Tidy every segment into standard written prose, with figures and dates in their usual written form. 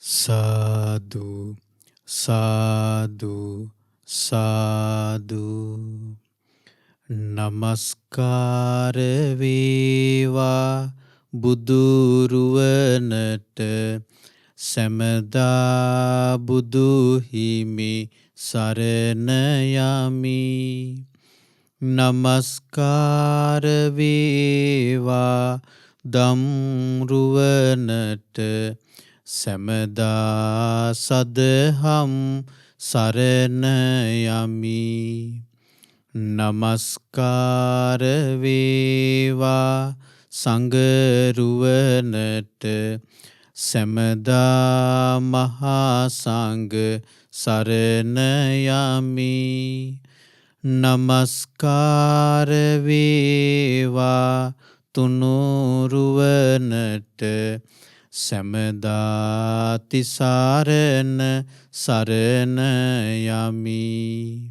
සාදු සාදු සාදු නමස්කාර වේවා බුදුරුවනට සැමදා බුදු හිමි සරණ යමි. නමස්කාර වේවා දම්රුවනට සැමදා සදහම් සරණ යමි. නමස්කාර වේවා සංඝරුවනට සැමදා මහා සංඝ සරණ යමි. නමස්කාර වේවා තුනුරුවනට සැමදා තිසරණ සරණ යමි.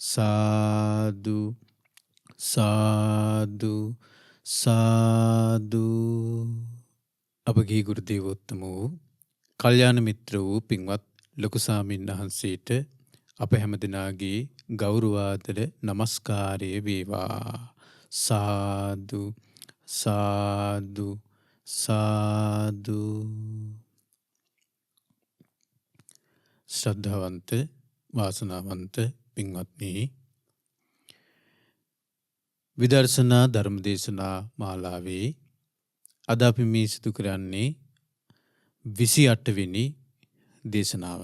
සාදු සාදු සාදු. අපගේ ගුරු දේවෝත්තම වූ කල්යාණ මිත්‍ර වූ පින්වත් ලොකු ස්වාමීන් වහන්සේට අප හැමදෙනාගේ ගෞරවාදර නමස්කාරය වේවා. සාදු සාදු සාදු. ශ්‍රද්ධාවන්ත වාසනාවන්ත පින්වත්නි, විදර්ශනා ධර්මදේශනා මාලාවේ අද අපි මේ සිදු කරන්නේ 28 වෙනි දේශනාව.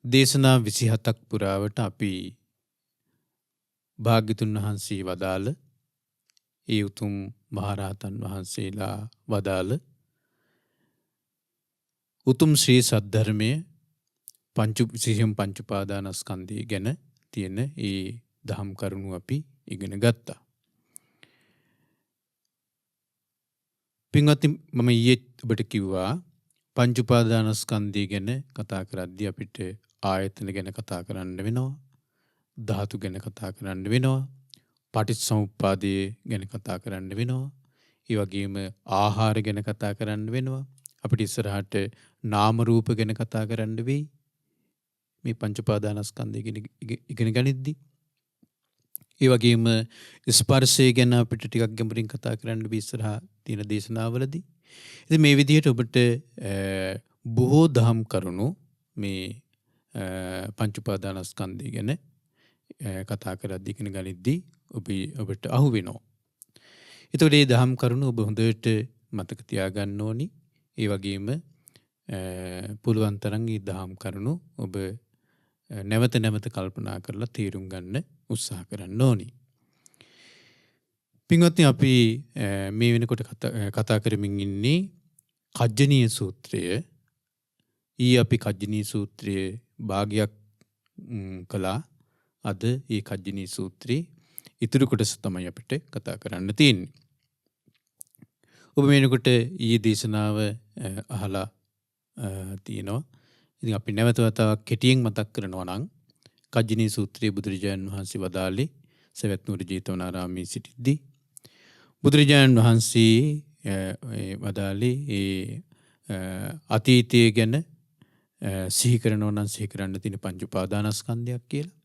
දේශනා 27ක් පුරාවට අපි භාග්‍යතුන් වහන්සේ වදාළ ඒ උතුම් මහරහතන් වහන්සේලා වදාළ උතුම් ශ්‍රී සද්ධර්මය පංච උපාදානස්කන්ධය ගැන තියෙන ඒ දහම් කරුණු අපි ඉගෙන ගත්තා. පින්වත්නි, මම ඊයේ ඔබට කිව්වා පංච උපාදානස්කන්ධය ගැන කතා කරද්දී අපිට ආයතන ගැන කතා කරන්න වෙනවා, ධාතු ගැන කතා කරන්න වෙනවා, පටිච්චසමුප්පාදය ගැන කතා කරන්න වෙනවා, ඒ වගේම ආහාර ගැන කතා කරන්න වෙනවා. අපිට ඉස්සරහට නාම රූප ගැන කතා කරන්න වෙයි මේ පංච උපාදානස්කන්ධය ගැන ඉගෙන ගනිද්දී. ඒ වගේම ස්පර්ශය ගැන අපිට ටිකක් ගැඹුරින් කතා කරන්න වෙයි ඉස්සරහා තියෙන දේශනාවලදී. ඉතින් මේ විදිහට ඔබට බොහෝ දහම් කරුණු මේ පංච උපාදානස්කන්ධය ගැන කතා කරද්දී ඉගෙන ගනිද්දී ඔබට අහු වෙනවා. ඒතකොට මේ දහම් කරුණු ඔබ හොඳට මතක තියාගන්න ඕනි. ඒ වගේම පුළුවන් තරම් මේ දහම් කරුණු ඔබ නැවත නැවත කල්පනා කරලා තේරුම් ගන්න උත්සාහ කරන්න ඕනි. පින්වත්නි, අපි මේ වෙනකොට කතා කරමින් ඉන්නේ කජ්ජනීය සූත්‍රය. අපි කජ්ජනීය සූත්‍රයේ භාගයක් කළා. අද මේ කජ්ජනීය සූත්‍රයේ ඉතුරු කොටස තමයි අපිට කතා කරන්න තියෙන්නේ. ඔබ මේනකොට ඊයේ දේශනාව අහලා තියෙනවා. ඉතින් අපි නැවත වතාවක් කෙටියෙන් මතක් කරනවා නම් කජ්ජනීය සූත්‍රයේ බුදුරජාණන් වහන්සේ වදාළේ සවැත් නුවර ජේතවනාරාමයේ සිටිද්දී බුදුරජාණන් වහන්සේ වදාළේ ඒ අතීතය ගැන සිහි කරනවා නම් සිහි කරන්න තියෙන පංච උපාදානස්කන්ධයක් කියලා.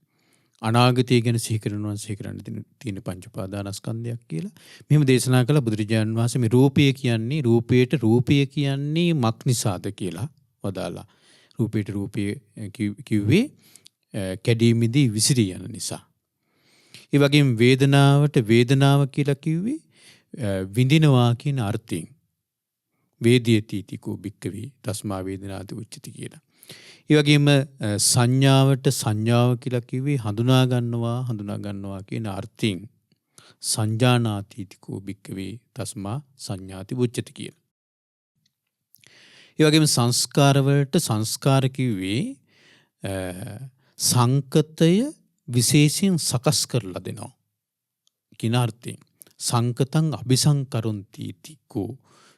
අනාගතය ගැන සිහි කරනවා සිහි කරන්න තියෙන පංච උපාදානස්කන්ධයක් කියලා. මෙහෙම දේශනා කළ බුදුරජාණන් වහන්සේ මේ රූපය කියන්නේ රූපයට රූපය කියන්නේ මක් නිසාද කියලා වදාලා. රූපයට රූපය කිව්වේ කැඩීමේදී විසිරී යන නිසා. ඒ වගේම වේදනාවට වේදනාව කියලා කිව්වේ විඳිනවා කියන අර්ථයෙන්. වේදිතීතිකෝ භික්ඛවේ තස්මා වේදනාති උච්චති කියලා. ඒ වගේම සංඥාවට සංඥාව කියලා කිව්වේ හඳුනා ගන්නවා කියන අර්ථයෙන්. සංජානාතිතිකෝ භික්ඛවේ තස්මා සංඥාති උච්චති කියලා. ඒ වගේම සංස්කාරවලට සංස්කාර කිව්වේ සංකතය විශේෂයෙන් සකස් කරලා දෙනවා කියන අර්ථයෙන්. සංකතං අபிසංකරොන්ති තිකෝ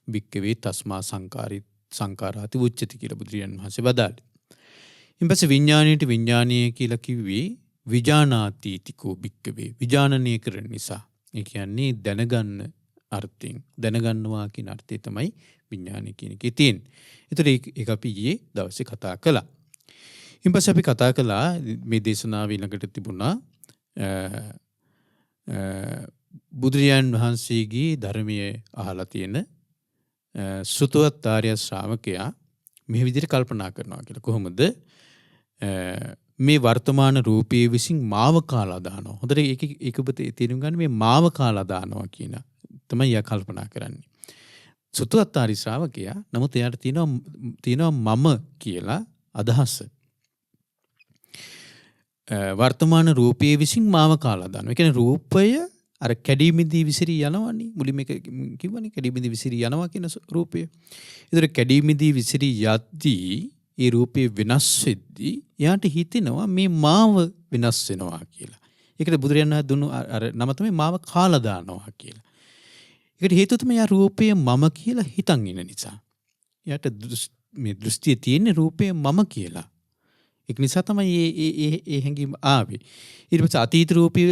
භික්ඛවේ තස්මා සංකාරාති උච්චති කියලා බුදුරජාණන් වහන්සේ වදාළේ. ඊපස්සේ විඥාණයට විඥානීය කියලා කිව්වේ විජානාති තිකෝ භික්ඛවේ විජානනය කරන නිසා. ඒ කියන්නේ දැනගන්න අර්ථයෙන් දැනගන්නවා කියන අර්ථය තමයි විඥානය කියන එකේ තියෙන. ඒතර ඒක අපි ඊයේ දවසේ කතා කළා. ඊට පස්සේ අපි කතා කළා මේ දේශනාව ඊළඟට තිබුණා බුදුරජාන් වහන්සේගේ ධර්මයේ අහලා තියෙන සුතවත් ආර්ය ශ්‍රාවකයා මේ විදිහට කල්පනා කරනවා කියලා. කොහොමද මේ වර්තමාන රූපයේ විසින් මාව කාලා දානවා. හොඳට ඒක ඔබ තේරුම් ගන්න මේ මාව කාලා දානවා කියන තමයි යා කල්පනා කරන්නේ. සුතවත් ආර්ය ශ්‍රාවකයා නමුත් එයාට තියෙනවා මම කියලා අදහස. වර්තමාන රූපයේ විසින් මාව කාලා දානවා. ඒ කියන්නේ රූපය අර කැඩීමේදී විසිරී යනවනේ. මුලින්ම කිව්වනේ කැඩීමේදී විසිරී යනවා කියන රූපය. ඒතර කැඩීමේදී විසිරී යද්දී ඒ රූපේ වෙනස් වෙද්දී එයාට හිතෙනවා මේ මාව වෙනස් වෙනවා කියලා. ඒකට බුදුරජාණන් වහන්සේ දුන්නු අර නම තමයි මාව කාලා දානවා කියලා. ඒකට හේතුව තමයි යා රූපය මම කියලා හිතන් ඉන්න නිසා. එයාට මේ දෘෂ්ටියේ තියෙන රූපය මම කියලා. ඒක නිසා තමයි ඒ හැඟීම ආවේ. ඊට පස්සේ අතීත රූපී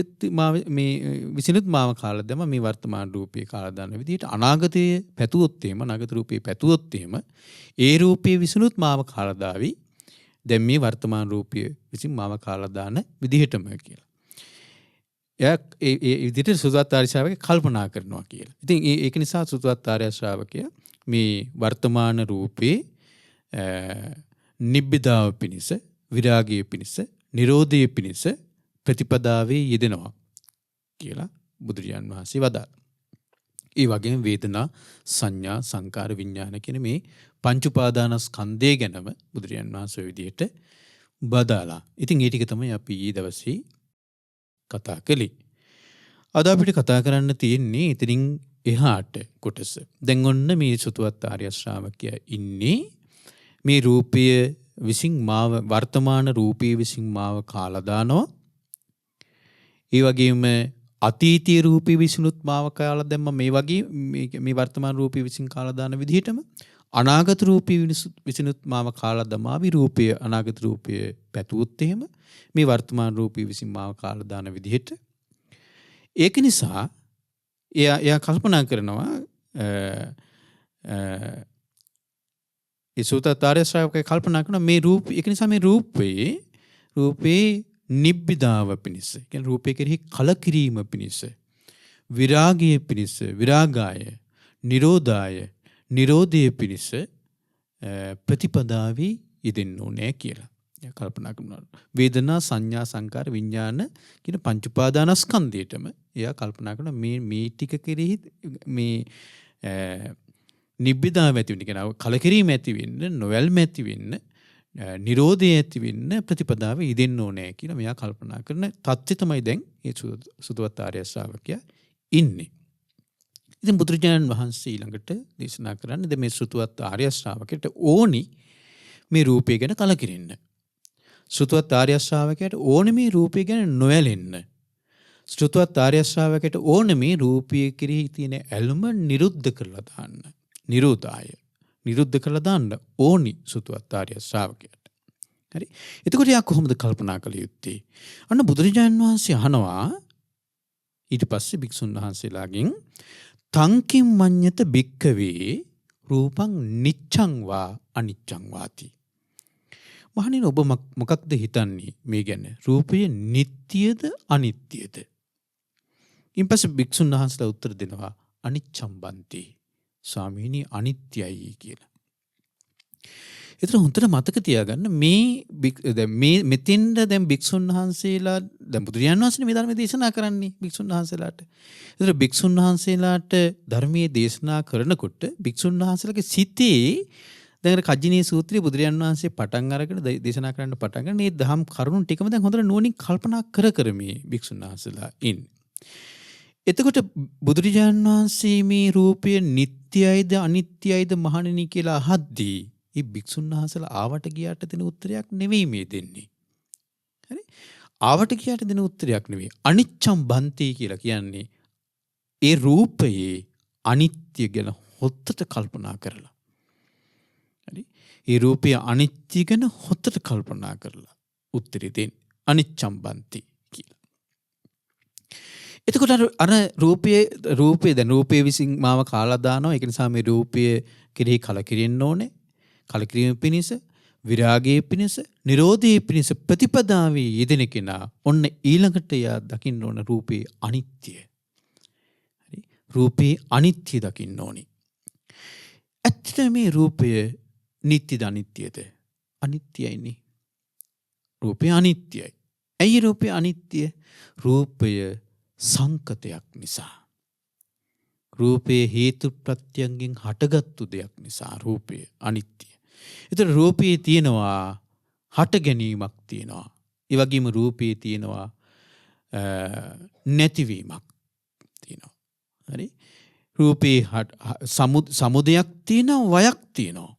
මේ විසිනුත් මාව කාලා දැම්ම මේ වර්තමාන රූපේ කාලා දාන විදිහට අනාගතයේ පැතුවොත් එහෙම අනාගත රූපේ පැතුවොත් එහෙම ඒ රූපේ විසිනුත් මාව කාලා දාවි. දැන් මේ වර්තමාන රූපය විසින් මාව කාලා දාන විදිහටම කියලා. එයා ඒ විදිහට සුතවත් ආර්ය ශ්‍රාවකයා කල්පනා කරනවා කියලා. ඉතින් ඒක නිසා සුතවත් ආර්ය ශ්‍රාවකයා මේ වර්තමාන රූපේ නිබ්බිදාව පිණිස විරාගයේ පිණිස නිරෝධයේ පිණිස ප්‍රතිපදාවේ යෙදෙනවා කියලා බුදුරජාන් වහන්සේ වදාළා. ඒ වගේම වේදනා සංඥා සංකාර විඥාන කියන මේ පංච උපාදානස්කන්ධය ගැනම බුදුරජාන් වහන්සේ විදිහට බදාලා. ඉතින් ඒ ටික තමයි අපි ඊ දවසේ කතා කළේ. අද අපිට කතා කරන්න තියෙන්නේ ඉතින් එහාට කොටස. දැන් ඔන්න මේ සුතවත් ආර්ය ශ්‍රාවකයා ඉන්නේ මේ රූපය විසින් මාව වර්තමාන රූපයේ විසින් මාව කාලා දානවා. ඒ වගේම අතීතීය රූපයේ විසිනුත් මාව කාලා දැම්ම මේ වගේ මේ වර්තමාන රූපයේ විසින් කාලා දාන විදිහටම අනාගත රූපයේ විසිනුත් මාව කාලා දමාවි රූපය අනාගත රූපය පැතුවොත් එහෙම මේ වර්තමාන රූපයේ විසින් මාව කාලා දාන විදිහට. ඒක නිසා එයා කල්පනා කරනවා ඒ සුතවත් ආර්ය ශ්‍රාවකයා කල්පනා කරන මේ රූප ඒක නිසා මේ රූපේ නිබ්බිදාව පිණිස කියන්නේ රූපේ කෙරෙහි කලකිරීම පිණිස විරාගයේ පිණිස විරාගාය නිරෝධාය නිරෝධයේ පිණිස ප්‍රතිපදාවේ යෙදෙන්න ඕනේ කියලා. එයා කල්පනා කරනවා. වේදනා සංඥා සංකාර විඥාන කියන පංච උපාදානස්කන්ධයටම එයා කල්පනා කරනවා මේ ටික කෙරෙහි මේ නිබ්බිදාව ඇති වෙන්න කියන කලකිරීම ඇති වෙන්න නොවැල්ම ඇති වෙන්න නිරෝධය ඇති වෙන්න ප්‍රතිපදාව යෙදෙන්න ඕනේ කියලා මෙයා කල්පනා කරන තත්ත්වය තමයි දැන් මේ සුතවත් ආර්ය ශ්‍රාවකයා ඉන්නේ. ඉතින් බුදුරජාණන් වහන්සේ ඊළඟට දේශනා කරන්නේ දැන් මේ සුතවත් ආර්ය ශ්‍රාවකයට ඕනි මේ රූපය ගැන කලකිරෙන්න. සුතවත් ආර්ය ශ්‍රාවකයට ඕනි මේ රූපය ගැන නොඇලෙන්න. සුතවත් ආර්ය ශ්‍රාවකයට ඕනි මේ රූපය කෙරෙහි තියෙන ඇල්ම නිරුද්ධ කරලා දාන්න. නිරෝධාය නිරුද්ධ කරලා දාන්න ඕනි සුතවත් ආර්ය ශ්‍රාවකයට. හරි. එතකොට යා කොහොමද කල්පනා කළ යුත්තේ? අන්න බුදුරජාණන් වහන්සේ අහනවා ඊට පස්සේ භික්ෂුන් වහන්සේලාගෙන් තංකින් මඤ්ඤත භික්ඛවේ රූපං නිච්ඡං වා අනිච්ඡං වාති. මහණෙනි ඔබ මොකක්ද හිතන්නේ මේ ගැන? රූපය නිට්ටියද අනිත්‍යද? ඊපස්සේ භික්ෂුන් වහන්සේලා උත්තර දෙනවා අනිච්ඡං බන්ති. ස්වාමීනි අනිත්‍යයි කියලා. ඒතර හොඳට මතක තියාගන්න මේ මෙතෙන්ද දැන් භික්ෂුන් වහන්සේලා දැන් බුදුරජාණන් වහන්සේ මේ ධර්මයේ දේශනා කරන්නේ භික්ෂුන් වහන්සේලාට. ඒතර භික්ෂුන් වහන්සේලාට ධර්මයේ දේශනා කරනකොට භික්ෂුන් වහන්සේලාගේ සිතේ දැන් අර කජ්ජිනී සූත්‍රයේ බුදුරජාණන් වහන්සේ පටන් අරගෙන දේශනා කරන්න පටන් ගන්න මේ දහම් කරුණු ටිකම දැන් හොඳට නුවණින් කල්පනා කර මේ භික්ෂුන් වහන්සේලා ඉන්නේ. එතකොට බුදුරජාණන් වහන්සේ මේ රූපය නිට්ටයයිද අනිත්‍යයිද මහණෙනි කියලා අහද්දී මේ භික්ෂුන් වහන්සේලා ආවට ගියාට දෙන උත්තරයක් නෙවෙයි මේ දෙන්නේ. හරි? ආවට ගියාට දෙන උත්තරයක් නෙවෙයි. අනිච්ඡම් බන්ති කියලා කියන්නේ ඒ රූපයේ අනිත්‍ය ගැන හොත්තට කල්පනා කරලා. හරි? ඒ රූපයේ අනිත්‍ය ගැන හොත්තට කල්පනා කරලා උත්තරේ දෙන්නේ. අනිච්ඡම් බන්ති. එතකොට අර රූපයේ දැන් රූපයේ විසින් මාව කාලා දානවා. ඒක නිසා මේ රූපය කෙරෙහි කලකිරෙන්න ඕනේ. කලකිරීම පිණිස, විරාගයේ පිණිස, නිරෝධයේ පිණිස ප්‍රතිපදාවේ යෙදෙන කෙනා ඔන්න ඊළඟට යා දකින්න ඕන රූපේ අනිත්‍ය. හරි? රූපේ අනිත්‍ය දකින්න ඕනි. ඇත්තට මේ රූපය නිට්ටයද අනිත්‍යද? අනිත්‍යයිනේ. රූපය අනිත්‍යයි. ඇයි රූපය අනිත්‍ය? රූපය සංකතයක් නිසා. රූපයේ හේතු ප්‍රත්‍යයෙන් හටගත්තු දෙයක් නිසා රූපය අනිත්‍ය. ඒතර රූපයේ තියෙනවා හට ගැනීමක් තියෙනවා. ඒ වගේම රූපයේ තියෙනවා නැතිවීමක් තියෙනවා. හරි? රූපේ සමුදයක් තියෙනවා, වයක් තියෙනවා.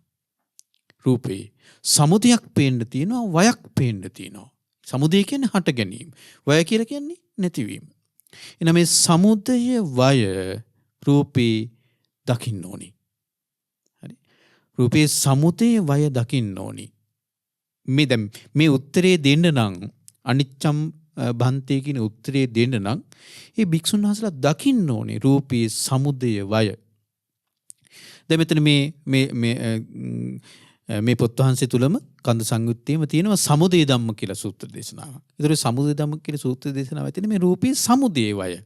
රූපේ සමුදයක් පේන්න තියෙනවා, වයක් පේන්න තියෙනවා. සමුදය කියන්නේ හට ගැනීම. වය කියලා කියන්නේ නැතිවීම. එනම් මේ සමුදය වය රූපේ දකින්න ඕනි. හරි? රූපේ සමුදය වය දකින්න ඕනි. මේ උත්තරේ දෙන්න නම් අනිච්චම් භන්තේ කියන උත්තරේ දෙන්න නම් ඒ භික්ෂුන් වහන්සේලා දකින්න ඕනේ රූපේ සමුදය වය. දැන් මෙතන මේ පොත් වහන්සේ තුලම කන්ද සංයුත්තේම තියෙනවා සමුදය ධම්ම කියලා සූත්‍ර දේශනාවක්. ඒතර සමුදය ධම්ම කියලා සූත්‍ර දේශනාව ඇතුලේ මේ රූපේ සමුදය වය.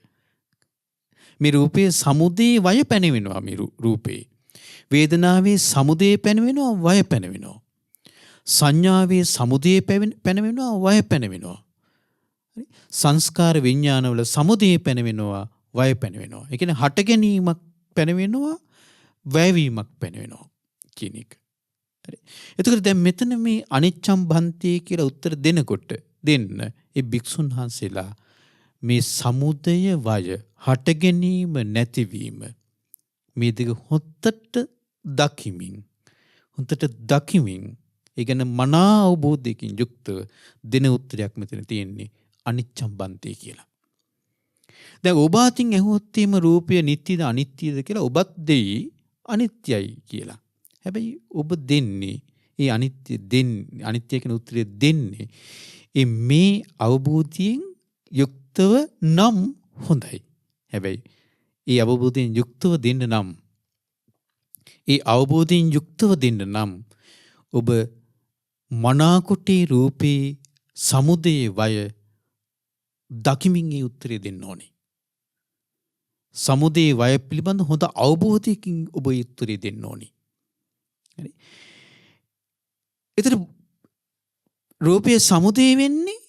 මේ රූපේ සමුදය වය පැනවෙනවා මේ රූපේ. වේදනාවේ සමුදය පැනවෙනවා, වය පැනවෙනවා. සංඥාවේ සමුදය පැනවෙනවා, වය පැනවෙනවා. සංස්කාර විඥානවල සමුදය පැනවෙනවා, වය පැනවෙනවා. ඒ කියන්නේ හට ගැනීමක් පැනවෙනවා, වැයවීමක් පැනවෙනවා කියන එක. හරි. එතකොට දැන් මෙතන මේ අනිච්චම් භන්ති කියලා උත්තර දෙන්න ඒ භික්ෂුන් වහන්සේලා මේ සමුදය වය හට ගැනීම නැතිවීම මේ දෙක හොත්තට දකිමින් ඒ කියන්නේ මනා අවබෝධයකින් යුක්ත දෙන උත්තරයක් මෙතන තියෙන්නේ අනිච්චම් බන්තේ කියලා. දැන් ඔබ අතින් ඇහුවොත් එimhe රූපය නිට්ටිද අනිත්‍යද කියලා ඔබත් දෙයි අනිත්‍යයි කියලා. හැබැයි ඔබ දෙන්නේ ඒ අනිත්‍ය කියන උත්තරය දෙන්නේ මේ අවබෝධයෙන් යුක්තව නම් හොඳයි. හැබැයි ඒ අවබෝධයෙන් යුක්තව දෙන්න නම් ඔබ මනාකොටේ රූපේ සමුදේ වය දකිමින් ඒ උත්තරේ දෙන්න ඕනේ. සමුදේ වය පිළිබඳ හොඳ අවබෝධයකින් ඔබ ඒ උත්තරේ දෙන්න ඕනේ. හරි. ඒතර රූපයේ සමුදේ වෙන්නේ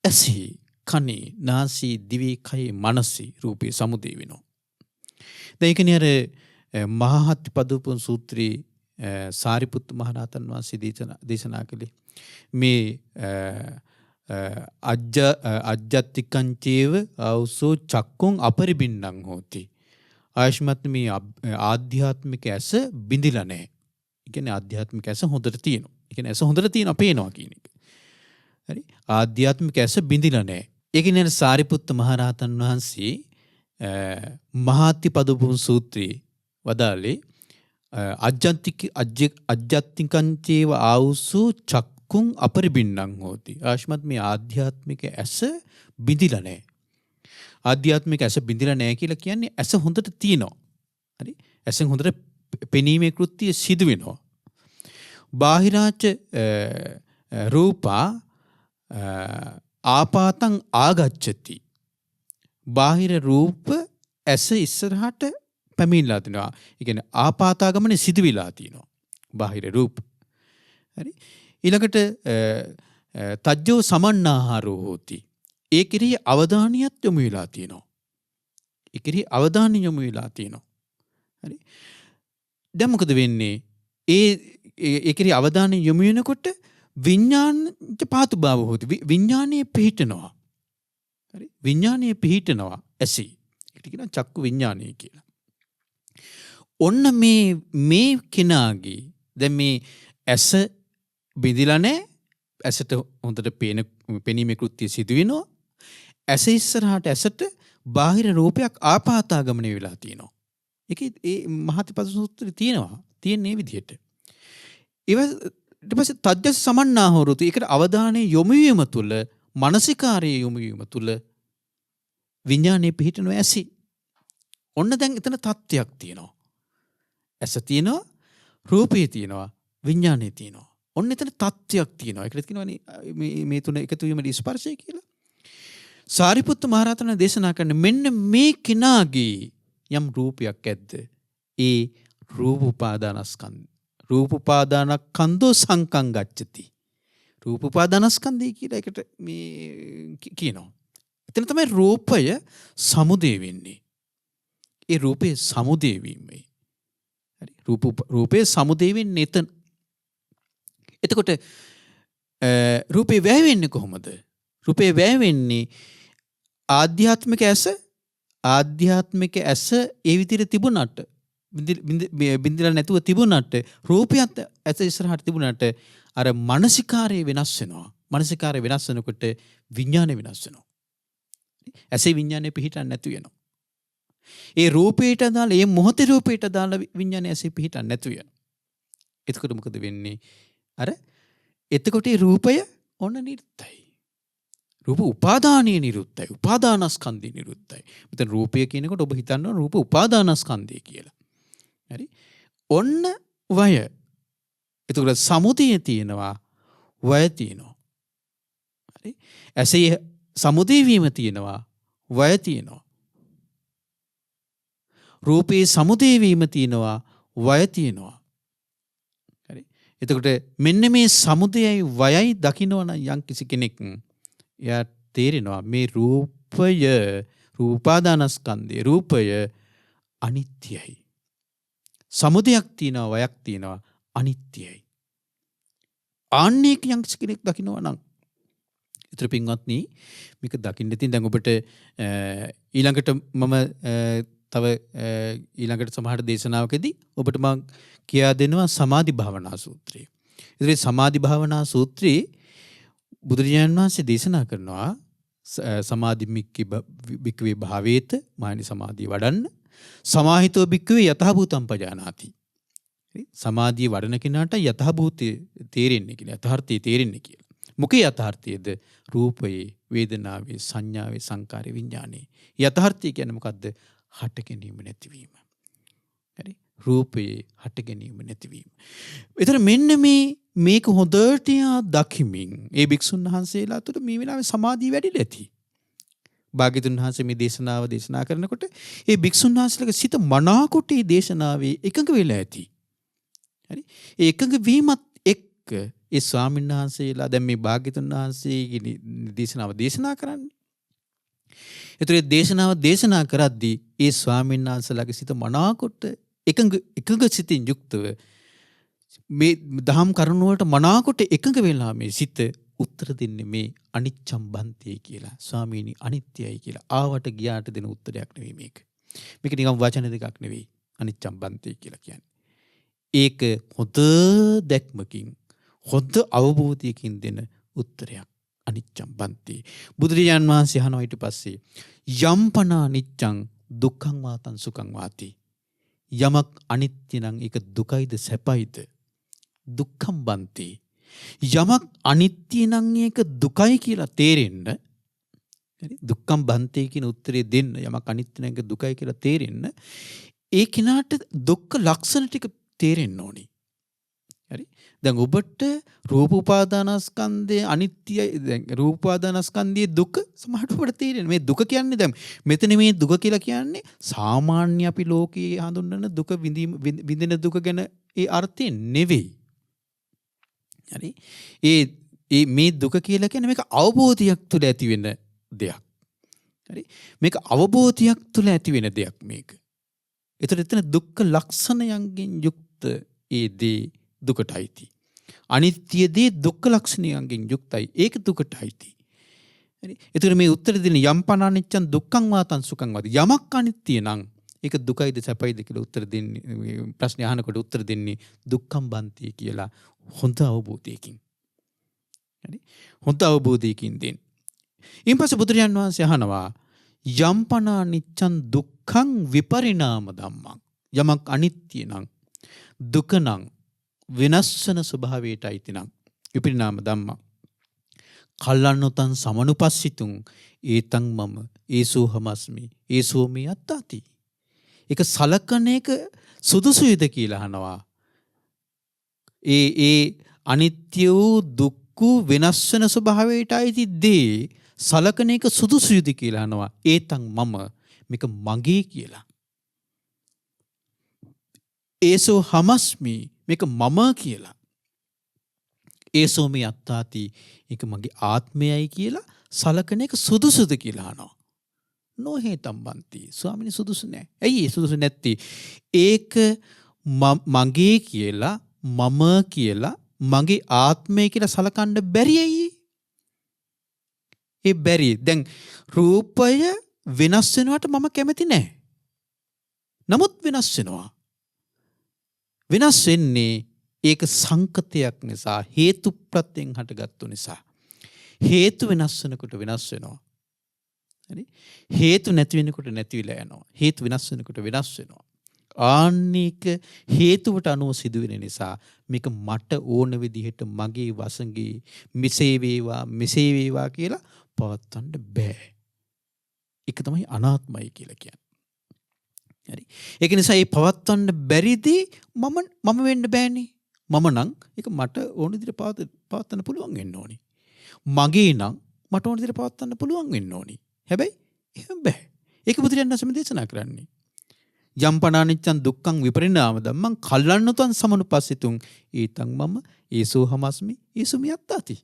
ඇසී, කනේ, නාසී, දිවේ, කයේ, මනසේ රූපයේ සමුදේ වෙනවා. දැන් ඒකනේ අර මහාහත්පදූපන් සූත්‍රයේ සාරිපුත්ත මහරහතන් වහන්සේ දේශනා කළේ මේ අජ්ජත්තිකං චේව ආවුසෝ චක්කුං අපරිබින්නං හෝති. ආයෂ්මත් මේ ආධ්‍යාත්මික ඇස බිඳිලා නැහැ. ඒ කියන්නේ ආධ්‍යාත්මික ඇස හොඳට තියෙනවා. ඒ කියන්නේ ඇස හොඳට තියෙනවා, පේනවා කියන එක. හරි? ආධ්‍යාත්මික ඇස බිඳිලා නැහැ. ඒ කියන්නේ සාරිපුත්ත මහරහතන් වහන්සේ මහාත්පදූපන් සූත්‍රයේ වදාළේ අජ්ජත්තිකං චේව ආවුසෝ චක්කුං අපරිබින්නං හෝති. ආයෂ්මත් මේ ආධ්‍යාත්මික ඇස බිඳිලා නැහැ. ආධ්‍යාත්මික ඇස බිඳිලා නැහැ කියලා කියන්නේ ඇස හොඳට තියෙනවා. හරි? ඇසෙන් හොඳට පෙනීමේ කෘත්‍යය සිදු වෙනවා. බාහිරාච රූපා ආපාතං ආගච්ඡති. බාහිර රූප ඇස ඉස්සරහට පැමිණලා තිනවා. ඒ කියන්නේ ආපාතාගමනේ සිදු වෙලා තිනවා. බාහිර රූප. හරි? ඊළඟට තජ්ජෝ සමන්නාහාරෝ හෝති. ඒ කෙරෙහි අවධානියත් යොමු වෙලා තියෙනවා. ඒ කෙරෙහි අවධානය යොමු වෙලා තියෙනවා. හරි? දැන් මොකද වෙන්නේ? ඒ කෙරෙහි අවධානය යොමු වෙනකොට විඥානච පාතුභාව හොති. විඥානයේ පිහිටනවා. හරි? විඥානයේ පිහිටනවා ඇසී. ඒකට කියනවා චක්කු විඥානය කියලා. ඔන්න මේ කෙනාගේ දැන් මේ ඇස බිඳිලා නැහැ. ඇසට හොඳට පෙනීමේ කෘත්‍යය සිදු වෙනවා. ඇස ඉස්සරහට ඇසට බාහිර රූපයක් ආපාතාගමනය වෙලා තියෙනවා. ඒකේ ඒ මහත්පද සූත්‍රයේ තියෙන මේ විදිහට. ඊට පස්සේ තජ්ජස් සමන්නාහෝරුතු. ඒකට අවධානය යොමු වීම තුළ, මානසිකාරයේ යොමු වීම තුළ විඥානේ පිහිටනවා ඇසි. ඔන්න දැන් එතන තත්ත්වයක් තියෙනවා. ඇස තියෙනවා, රූපේ තියෙනවා, විඥානේ තියෙනවා. ඔන්න එතන තත්ත්වයක් තියෙනවා. ඒකට කියනවානේ මේ තුන එකතු වීමේ ස්පර්ශය කියලා. සාරිපුත්ත මහරහතන් දේශනා කරන මෙන්න මේ කෙනාගේ යම් රූපයක් ඇද්ද? ඒ රූප උපාදානස්කන්ධ. රූප උපාදානස්කන්ධෝ සංකං ගච්ඡති. රූප උපාදානස්කන්ධය කියලා එකට මේ කියනවා. එතන තමයි රූපය සමුදය වෙන්නේ. ඒ රූපේ සමුදය වීමයි. හරි. රූපේ සමුදය වෙන්නේ එතන. එතකොට රූපේ වැය වෙන්නේ කොහොමද? රූපේ වැය වෙන්නේ ආධ්‍යාත්මික ඇස ඒ විදිහට තිබුණාට බින්දලා නැතුව තිබුණාට රූපයත් ඇස ඉස්සරහට තිබුණාට අර මානසිකාරය වෙනස් වෙනවා. මානසිකාරය වෙනස් වෙනකොට විඥානය වෙනස් වෙනවා. ඇසේ විඥානය පිහිටන්නේ නැතු වෙනවා. ඒ රූපයට දාලා ඒ මොහොතේ රූපයට දාලා විඥානය ඇසේ පිහිටන්නේ නැතු වෙනවා. එතකොට මොකද වෙන්නේ? එතකොට ඒ රූපය ඔන්න නිරුද්ධයි. රූප උපාදානීය නිරුද්ධයි. උපාදානස්කන්ධය නිරුද්ධයි. මෙතන රූපය කියනකොට ඔබ හිතනවා රූප උපාදානස්කන්ධය කියලා. හරි? ඔන්න වය. එතකොට සමුදය තියෙනවා, වය තියෙනවා. හරි? ඇසේ සමුදය වීම තියෙනවා, වය තියෙනවා. රූපේ සමුදය වීම තියෙනවා, වය තියෙනවා. හරි? එතකොට මෙන්න මේ සමුදයයි වයයි දකින්නවනම් යම් කිසි කෙනෙක් එයා තේරෙනවා මේ රූපය රූපාදානස්කන්ධේ රූපය අනිත්‍යයි. සමුදයක් තියෙනවා, වයක් තියෙනවා, අනිත්‍යයි. ආන්නේක යම් කිසි කෙනෙක් දකින්නවා නම් ඊතර පින්වත්නි මේක දකින්න ඉතින් දැන් ඔබට ඊළඟට මම තව ඊළඟට සමහර දේශනාවකදී ඔබට මම කියා දෙනවා සමාධි භාවනා සූත්‍රය. ඉතින් සමාධි භාවනා සූත්‍රයේ බුදුරජාණන් වහන්සේ දේශනා කරනවා සමාධි බික්කවේ භාවේත මානි සමාධිය වඩන්න සමාහිතෝ බික්කවේ යථාභූතම් පජානාති. සමාධිය වඩන කෙනාට යථාභූතය තේරෙන්නේ කියලා, යථාර්ථය තේරෙන්නේ කියලා. මොකේ යථාර්ථයද? රූපයේ, වේදනාවේ, සංඥාවේ, සංකාරයේ, විඥානයේ. යථාර්ථය කියන්නේ මොකද්ද? හට ගැනීම නැතිවීම. හරි? රූපයේ හට ගැනීම නැතිවීම. ඒතර මෙන්න මේක හොඳට දකිමින් ඒ භික්ෂුන් වහන්සේලා අතර මේ වෙලාවේ සමාධිය වැඩිලා ඇති. භාග්‍යතුන් වහන්සේ මේ දේශනාව දේශනා කරනකොට ඒ භික්ෂුන් වහන්සේලාගේ සිත මනාකොට මේ දේශනාවේ එකඟ වෙලා ඇති. හරි? ඒ එකඟ වීමත් එක්ක ඒ ස්වාමීන් වහන්සේලා දැන් මේ භාග්‍යතුන් වහන්සේගේ දේශනාව දේශනා කරන්නේ. ඒතර දේශනාව දේශනා කරද්දී ඒ ස්වාමීන් වහන්සේලාගේ සිත මනාකොට එකඟ සිතින් යුක්තව මේ දහම් කරුණ වලට මනාකොට එකඟ වෙලා මේ සිත උත්තර දෙන්නේ මේ අනිච්චම් බන්තේ කියලා. ස්වාමීනි අනිත්‍යයි කියලා. ආවට ගියාට දෙන උත්තරයක් නෙවෙයි මේක. මේක නිකන් වචන දෙකක් නෙවෙයි අනිච්චම් බන්තේ කියලා කියන්නේ. ඒක හොඳ දැක්මකින් හොඳ අවබෝධයකින් දෙන උත්තරයක්. අනිච්චම් බන්තේ. බුදුරජාන් වහන්සේ අහනවා ඊට පස්සේ යම්පනා නිච්ඡං දුක්ඛං වාතං සුඛං වාති. යමක් අනිත්‍ය නම් ඒක දුකයිද සැපයිද? දුක්ඛම් බන්තේ. යමක් අනිත්‍ය නම් ඒක දුකයි කියලා තේරෙන්න, හරි? දුක්ඛම් බන්තේ කියන උත්තරේ දෙන්න යමක් අනිත්‍ය නම් ඒක දුකයි කියලා තේරෙන්න ඒ කෙනාට දුක්ඛ ලක්ෂණ ටික තේරෙන්න ඕනි. හරි? දැන් ඔබට රූප උපාදානස්කන්ධයේ අනිත්‍යයි, දැන් රූප උපාදානස්කන්ධයේ දුක සමහරට ඔබට තේරෙන්නේ. මේ දුක කියන්නේ දැන් මෙතන මේ දුක කියලා කියන්නේ සාමාන්‍ය අපි ලෝකයේ හඳුන්වන දුක විඳින දුක ගැන ඒ අර්ථය නෙවෙයි. හරි? ඒ මේ දුක කියලා කියන්නේ මේක අවබෝධයක් තුළ ඇති වෙන දෙයක්. හරි? මේක අවබෝධයක් තුළ ඇති වෙන දෙයක් මේක. එතන දුක්ඛ ලක්ෂණයන්ගෙන් යුක්ත ඒ දේ දුකටයිති. අනිත්‍ය දේ දුක්ඛ ලක්ෂණයන්ගෙන් යුක්තයි. ඒක දුකටයිති. හරි? එතකොට මේ උත්තර දෙන යම්පන අනිච්චං දුක්ඛං වාතං සුඛං වාති. යමක් අනිත්‍ය නම් ඒක දුකයිද සැපයිද කියලා උත්තර දෙන්නේ, ප්‍රශ්න අහනකොට උත්තර දෙන්නේ දුක්ඛං බන්ති කියලා හොඳ අවබෝධයකින්. හරි? හොඳ අවබෝධයකින් දෙන්න. ඊපස්සේ බුදුරජාන් වහන්සේ අහනවා යම්පන අනිච්චං දුක්ඛං විපරිණාම ධම්මං. යමක් අනිත්‍ය නම් දුක නම් වෙනස් වෙන ස්වභාවයට අයිති නම් විපරිණාම ධම්මං කල්ලන්නොතන් සමනුපස්සිතුන් ඒතං මම ඒසෝ හමස්මි ඒසෝ මේ අත්තාති. ඒක සලකන එක සුදුසුයිද කියලා අහනවා. ඒ අනිත්‍ය වූ දුක්ඛ වෙනස් වෙන ස්වභාවයට අයිති දේ සලකන එක සුදුසුයිද කියලා අහනවා. ඒතං මම මේක මගේ කියලා. ඒසෝ හමස්මි මේක මම කියලා. ඒසෝ මේ අත්තාති ඒක මගේ ආත්මයයි කියලා සලකන එක සුදුසුද කියලා අහනවා. නොහේතම් බන්ති. ස්වාමිනී සුදුසු නෑ. ඇයි ඒ සුදුසු නැත්තේ? ඒක මගේ කියලා මම කියලා මගේ ආත්මය කියලා සලකන්න බැරි ඇයි? ඒ බැරි. දැන් රූපය වෙනස් වෙනවට මම කැමති නෑ. නමුත් වෙනස් වෙනවා. වෙනස් වෙන්නේ ඒක සංකතයක් නිසා, හේතු ප්‍රත්‍යයෙන් හටගත්තු නිසා. හේතු වෙනස් වෙනකොට වෙනස් වෙනවා. හරි? හේතු නැති වෙනකොට නැති වෙලා යනවා. හේතු වෙනස් වෙනකොට වෙනස් වෙනවා. ආන්නේක හේතුවට අනුව සිදුවෙන නිසා මේක මට ඕන විදිහට මගේ වසඟේ මෙසේ වේවා කියලා පවත්වන්න බෑ. ඒක තමයි අනාත්මයි කියලා කියන්නේ. හරි. ඒක නිසා මේ පවත්වන්න බැරිදී මම වෙන්න බෑනේ. මම නම් ඒක මට ඕන විදිහට පවත්වන්න පුළුවන් වෙන්න ඕනි. මගේ නම් මට ඕන විදිහට පවත්වන්න පුළුවන් වෙන්න ඕනි. හැබැයි එහෙම බෑ. ඒක බුදුරජාණන් වහන්සේ දේශනා කරන්නේ. යම් පනානිච්චං දුක්ඛං විපරිණාම ධම්මං කල්ලන්නතං සමනුපස්සිතුං ඊතං මම ඒසෝ හමස්මි ඒසු මියත්තාති.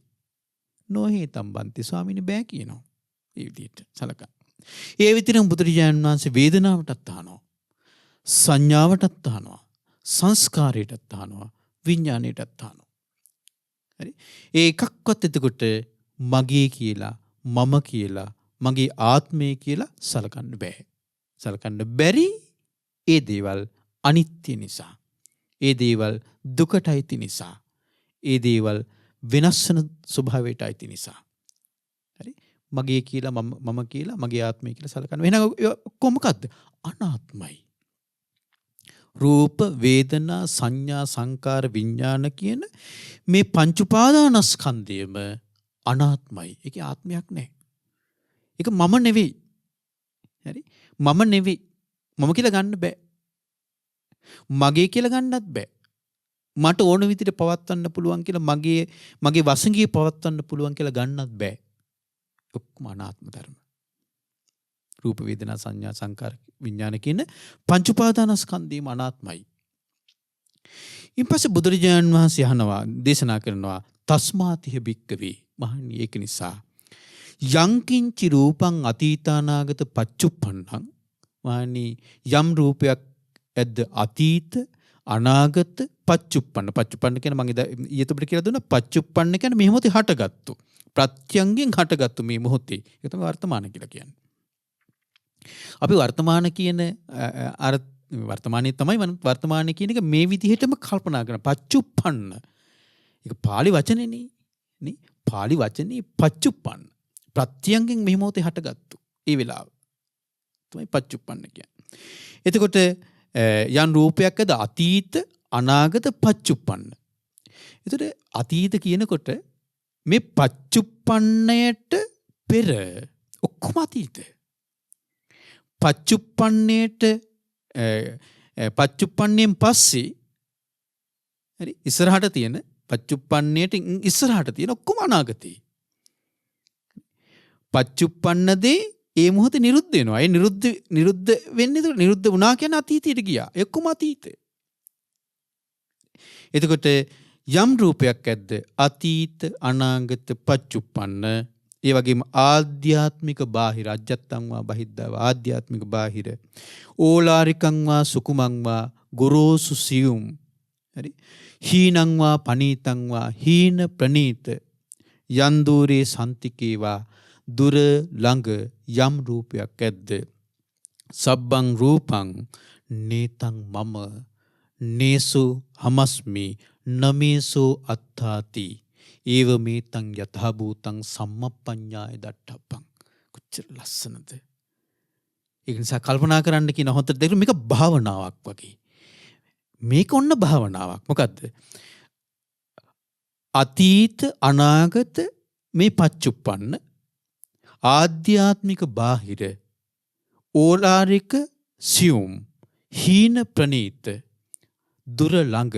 නොහේතම් බන්ති. ස්වාමීනි බෑ කියනවා. ඒ විදිහට සලකන්න. ඒ විතරම බුදුරජාණන් වහන්සේ වේදනාවටත් අහනවා. සංඥාවටත් අහනවා. සංස්කාරයටත් අහනවා. විඥාණයටත් අහනවා. හරි? ඒ එකක්වත් එතකොට මගේ කියලා මම කියලා මගේ ආත්මය කියලා සලකන්න බෑ. සලකන්න බැරි ඒ දේවල් අනිත්‍ය නිසා. ඒ දේවල් දුකට අයිති නිසා. ඒ දේවල් වෙනස් වෙන ස්වභාවයට අයිති නිසා. හරි? මගේ කියලා මම කියලා මගේ ආත්මය කියලා සලකන්න. එහෙනම් කොහොමද? අනාත්මයි. රූප, වේදනා, සංඥා, සංකාර, විඥාන කියන මේ පංච උපාදානස්කන්ධයම අනාත්මයි. ඒකේ ආත්මයක් නැහැ. ඒක මම නෙවෙයි. හරි? මම නෙවෙයි. මම කියලා ගන්න බෑ. මගේ කියලා ගන්නත් බෑ. මට ඕන විදිහට පවත්වන්න පුළුවන් කියලා මගේ වසඟිය පවත්වන්න පුළුවන් කියලා ගන්නත් බෑ. ඔක්කොම අනාත්ම ධර්ම. රූප, වේදනා, සංඥා, සංකාර, විඥාන කියන පංච උපාදානස්කන්ධයම අනාත්මයි. ඊපස්සේ බුදුරජාණන් වහන්සේ අහනවා, දේශනා කරනවා තස්මාතිහ භික්කවේ. මහණනි ඒක නිසා යංකින්චි රූපං අතීතානාගත පච්චුප්පන්නං. මහණනි යම් රූපයක් ඇද්ද අතීත අනාගත පච්චුප්පන්න. පච්චුප්පන්න කියන මම ඊයතොබට කියලා දුන්නා. පච්චුප්පන්න කියන්නේ මේ මොහොතේ හටගත්තු. ප්‍රත්‍යංගෙන් හටගත්තු මේ මොහොතේ. ඒක තමයි වර්තමාන කියලා කියන්නේ. අපි වර්තමාන කියන වර්තමානයේ තමයි වර්තමානයේ කියන එක මේ විදිහටම කල්පනා කරන. පච්චුප්පන්න. ඒක pāli වචනේනේ. නේ? pāli වචනේ පච්චුප්පන්න. ප්‍රත්‍යංගෙන් මේ මොහොතේ හටගත්තු. ඒ වෙලාව. තමයි පච්චුප්පන්න කියන්නේ. එතකොට යම් රූපයක් අද අතීත අනාගත පච්චුප්පන්න. එතකොට අතීත කියනකොට මේ පච්චුප්පන්නයට පෙර ඔක්කොම අතීත. පච්චුප්පන්නයෙන් පස්සේ හරි ඉස්සරහට තියෙන පච්චුප්පන්නයට ඉස්සරහට තියෙන ඔක්කොම අනාගතේ. පච්චුප්පන්නදී ඒ මොහොතේ නිරුද්ධ වෙනවා. ඒ නිරුද්ධ වෙන්නේ නිරුද්ධ වුණා කියන අතීතයට ගියා. එක්කම අතීතය. එතකොට යම් රූපයක් ඇද්ද අතීත අනාගත පච්චුප්පන්න. ඒ වගේම ආධ්‍යාත්මික බාහිර අජත්තං වා බහිද්ධා ආධ්‍යාත්මික බාහිර ඕලාරිකං වා සුකුමං වා ගොරෝසු සියුම්. හරි? හීනං වා පනීතං වා හීන ප්‍රනීත යන්දූරේ සම්තිකේවා දුර ළඟ යම් රූපයක් ඇද්ද සබ්බං රූපං නේතං මම නේසු හමස්මි නමේසෝ අත්තාති ඒව මේතං යථා භූතං සම්මප්පඤ්ඤාය දට්ඨප්පං. කොච්චර ලස්සනද. ඒක නිසා කල්පනා කරන්න කියන හොතට දෙක මේක භාවනාවක් වගේ. මේක ඔන්න භාවනාවක්. මොකද්ද? අතීත අනාගත මේ පච්චුප්පන්න ආධ්‍යාත්මික බාහිර ඕලාරික සියුම් හීන ප්‍රනීත දුර ළඟ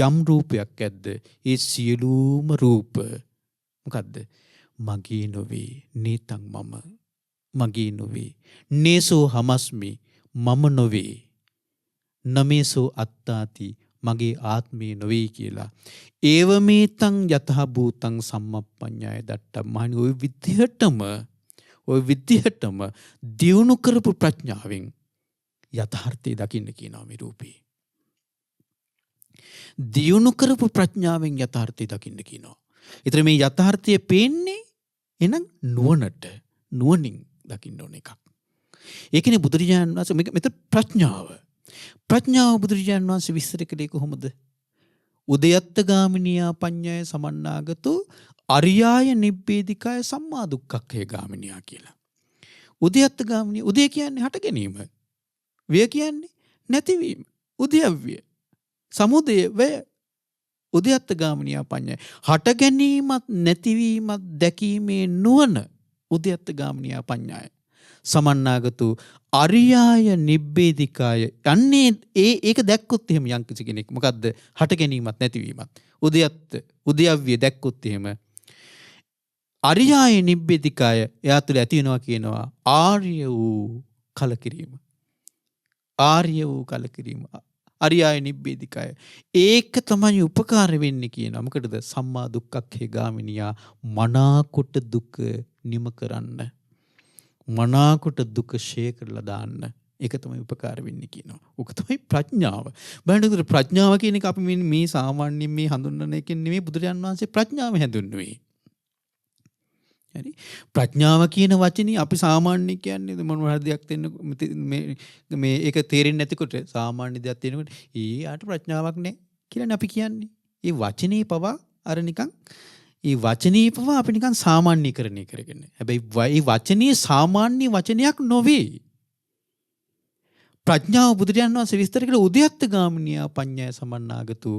යම් රූපයක් ඇද්ද ඒ සියලුම රූප මොකද්ද මගේ නොවේ නේතං මම මගේ නොවේ නේසෝ හමස්මි මම නොවේ නමේසෝ අත්තාති මගේ ආත්මේ නොවේ කියලා ඒවමේතං යතහ භූතං සම්මප්පඤ්ඤාය දට්ඨම් මහණි ඔය විදිහටම දියුණු කරපු ප්‍රඥාවෙන් යථාර්ථය දකින්න කියනවා මේ රූපේ. දියුණු කරපු ප්‍රඥාවෙන් යථාර්ථය දකින්න කියනවා. ඒතර මේ යථාර්ථය පේන්නේ එහෙනම් නුවණින් දකින්න ඕන එකක්. ඒකනේ බුදුරජාණන් වහන්සේ මෙතන ප්‍රඥාව බුදුරජාණන් වහන්සේ විස්තර කළේ කොහොමද? උදයත්ත ගාමිනියා පඤ්ඤාය සමන්නාගතෝ අරියාය නිබ්බේධිකාය සම්මා දුක්ඛක්ඛය ගාමිනියා කියලා. උදයත්ත ගාමිනිය උදය කියන්නේ හට ගැනීම. ව්‍ය කියන්නේ නැතිවීම. උදයව්‍ය. සමුදය වය. උදයත්ත ගාමිනියා පඤ්ඤාය. හට ගැනීමත් නැතිවීමත් දැකීමේ නුවණ උදයත්ත ගාමිනියා පඤ්ඤාය. සමන්නාගතු අරියාය නිබ්බේධිකාය යන්නේ ඒක දැක්කොත් එහෙම යම් කිසි කෙනෙක් මොකද්ද හට ගැනීමත් නැතිවීමත් උදයව්‍ය දැක්කොත් එහෙම අරියාය නිබ්බේධිකාය එයා තුළ ඇති වෙනවා කියනවා ආර්ය වූ කලකිරීම අරියාය නිබ්බේධිකාය ඒක තමයි උපකාර වෙන්නේ කියනවා මොකටද සම්මා දුක්ඛක්ඛේ ගාමිනියා මනාකොට දුක නිම කරන්න මනාකොට දුක ෂේ කරලා දාන්න ඒක තමයි උපකාර වෙන්නේ කියනවා. ඕක තමයි ප්‍රඥාව. බලන්න ප්‍රඥාව කියන එක අපි මේ සාමාන්‍යයෙන් මේ හඳුන්වන එකෙන් නෙමෙයි බුදුරජාන් වහන්සේ ප්‍රඥාව හැඳින්වුවේ. හරි? ප්‍රඥාව කියන වචනේ අපි සාමාන්‍ය කියන්නේ මොනවා හරි දෙයක් දෙන්න මේ ඒක තේරෙන්නේ නැතිකොට සාමාන්‍ය දෙයක් තියෙනකොට ඊට ප්‍රඥාවක් නැහැ කියලානේ අපි කියන්නේ. ඒ වචනේ පවා අර නිකන් ඒ වචනේ පවා අපි නිකන් සාමාන්‍යීකරණය කරගෙන. හැබැයි මේ වචනේ සාමාන්‍ය වචනයක් නොවේ. ප්‍රඥාව බුදුරජාණන් වහන්සේ විස්තර කළ උදයත්ත ගාමිනියා පඤ්ඤාය සමන්නාගතු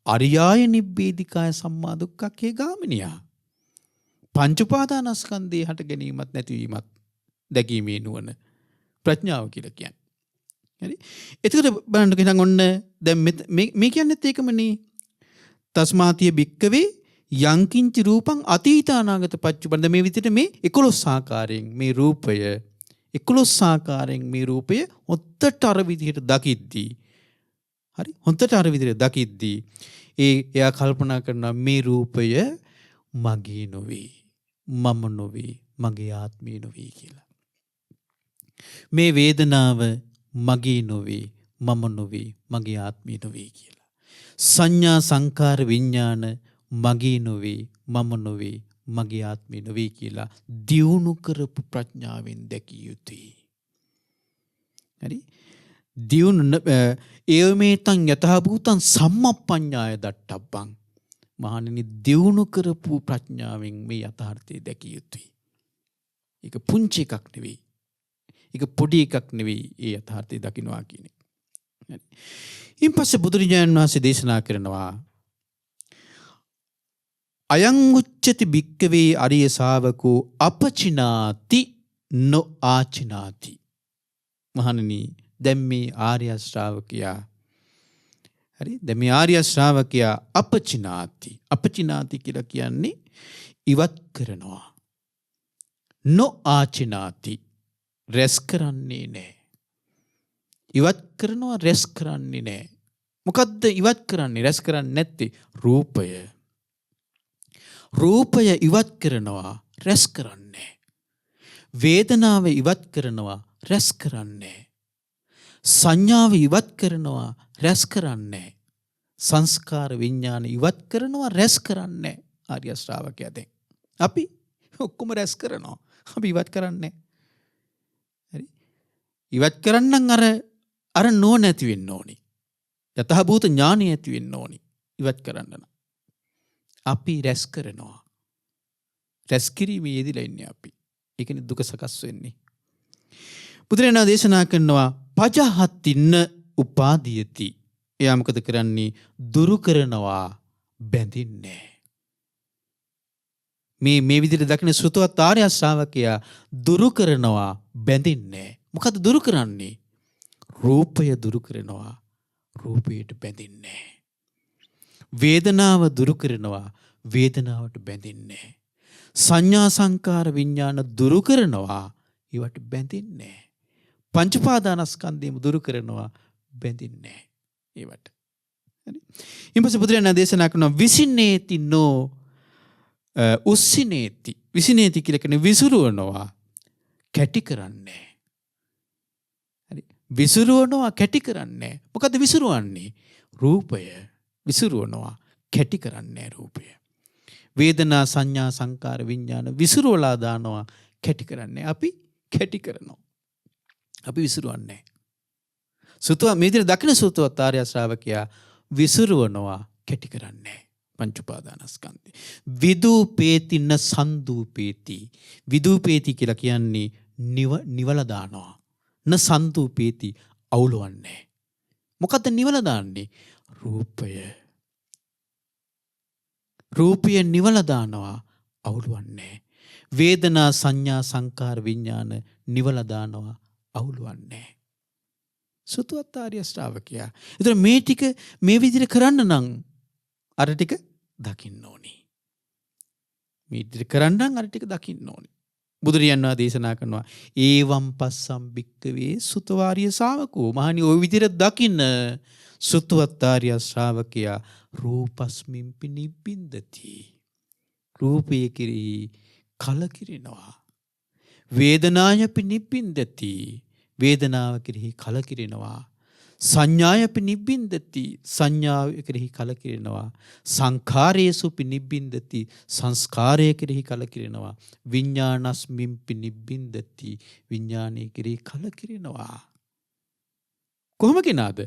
අරියාය නිබ්බේධිකාය සම්මා දුක්ඛක්ඛේ ගාමිනියා. පංච උපාදානස්කන්ධේ හට ගැනීමත් නැතිවීමත් දැකීමේ නුවණ ප්‍රඥාව කියලා කියන්නේ. හරි? එතකොට බලන්නකෝ එහෙනම් ඔන්න දැන් මේ කියන්නේත් ඒකමනේ. තස්මාතිය බික්කවේ යංකින්ච රූපං අතීත අනාගත පච්චුපන්න මේ විදිහට මේ 11 ආකාරයෙන් මේ රූපය 11 ආකාරයෙන් මේ රූපය හොත්තට අර විදිහට දකිද්දී හරි හොත්තට අර විදිහට දකිද්දී එයා කල්පනා කරනවා මේ රූපය මගේ නොවේ මම නොවේ මගේ ආත්මේ නොවේ කියලා මේ වේදනාව මගේ නොවේ මම නොවේ මගේ ආත්මේ නොවේ කියලා සංඥා සංකාර විඥාන මගේ නොවේ මම නොවේ මගේ ආත්මේ නොවේ කියලා දියුණු කරපු ප්‍රඥාවෙන් දැකිය යුතුයි. හරි? දියුණු ඒවමේතං යතහ භූතං සම්මප්පඤ්ඤාය දට්ඨබ්බං. මහණෙනි දියුණු කරපු ප්‍රඥාවෙන් මේ යථාර්ථය දැකිය යුතුයි. ඒක පුංචි එකක් නෙවෙයි. ඒක පොඩි එකක් නෙවෙයි ඒ යථාර්ථය දකින්නවා කියන්නේ. හරි? ඊපස්සේ බුදුරජාණන් වහන්සේ දේශනා කරනවා අයං උච්චති භික්කවේ අරිය ශාවකෝ අපචිනාති නොආචිනාති. මහණෙනි දැන් මේ ආර්ය ශ්‍රාවකයා හරි දැන් මේ ආර්ය ශ්‍රාවකයා අපචිනාති කියලා කියන්නේ ඉවත් කරනවා. නොආචිනාති රැස් කරන්නේ නැහැ. ඉවත් කරනවා රැස් කරන්නේ නැහැ. මොකද්ද ඉවත් කරන්නේ රැස් කරන්නේ නැත්තේ? රූපය ඉවත් කරනවා රැස් කරන්නේ. වේදනාව ඉවත් කරනවා රැස් කරන්නේ. සංඥාව ඉවත් කරනවා රැස් කරන්නේ. සංස්කාර විඥාන ඉවත් කරනවා රැස් කරන්නේ. ආර්ය ශ්‍රාවකයා දැන් අපි ඔක්කොම රැස් කරනවා. අපි ඉවත් කරන්නේ. හරි? ඉවත් කරන්නම් අර නෝන ඇති වෙන්න ඕනි. යතහභූත ඥානය ඇති වෙන්න ඕනි. ඉවත් කරන්න නම් අපි රැස් කරනවා. රැස් කිරීමේ යෙදিলা ඉන්නේ අපි. ඒකනේ දුක සකස් වෙන්නේ. බුදුරජාණන් දේශනා කරනවා පජහතින්න උපාදීයති. එයා මොකද කරන්නේ? දුරු කරනවා බැඳින්නේ. මේ විදිහට දකින සෘතවත් ආර්ය ශ්‍රාවකයා දුරු කරනවා බැඳින්නේ. මොකද දුරු කරන්නේ? රූපය දුරු කරනවා. රූපයට බැඳින්නේ. වේදනාව දුරු කරනවා. වේදනාවට බැඳින්නේ. සංඥා සංකාර විඥාන දුරු කරනවා. ඒවට බැඳින්නේ. පංච උපාදානස්කන්ධයම දුරු කරනවා. බැඳින්නේ ඒවට. හරි. ඊපස්සේ බුදුරජාණන් දේශනා කරනවා විසින්නේති නෝ උස්සිනේති. විසිනේති කියලා කියන්නේ විසුරුවනවා, කැටි කරන්නේ. හරි. විසුරුවනවා, කැටි කරන්නේ. මොකද විසුරුවන්නේ? රූපය. විසුරුවනවා, කැටි කරන්නේ රූපය. වේදනා සංඥා සංකාර විඥාන විසුරුවලා දානවා, කැටි කරන්නේ. අපි කැටි කරනවා. අපි විසුරුවන්නේ. සුතව මේ විදිහට දකින සුතවත් ආර්ය ශ්‍රාවකයා විසුරුවනවා, කැටි කරන්නේ. පංච උපාදානස්කන්ධය. විදූපේතින සන්දූපේති. විදූපේති කියලා කියන්නේ නිවල දානවා. න සන්දූපේති අවුලවන්නේ. මොකද්ද නිවල දාන්නේ? රූපය. රූපය නිවල දානවා, අවුලවන්නේ. වේදනා සංඥා සංකාර විඥාන නිවල දානවා, අවුලවන්නේ. සුතවත් ආර්ය ශ්‍රාවකයා. ඒතර මේ ටික මේ විදිහට කරන්න නම් අර ටික දකින්න ඕනි. මේ විදිහට කරන්න නම් අර ටික දකින්න ඕනි. බුදුරජාණන් වහන්සේ දේශනා කරනවා ඒවම් පස්සම් භික්කවේ සුතවාරිය ශ්‍රාවකෝ. මහණනි ওই විදිහට දකින්න සුතවත් ආර්ය ශ්‍රාවකයා රූපස්මින්පි නිබ්බින්දති. රූපය කෙරෙහි කලකිරෙනවා. වේදනායපි නිබ්බින්දති. වේදනාව කෙරෙහි කලකිරෙනවා. සංඥායපි නිබ්බින්දති. සංඥාව කෙරෙහි කලකිරෙනවා. සංඛාරේසුපි නිබ්බින්දති. සංස්කාරය කෙරෙහි කලකිරෙනවා. විඥානස්මින්පි නිබ්බින්දති. විඥානය කෙරෙහි කලකිරෙනවා. කොහොම කෙනාද?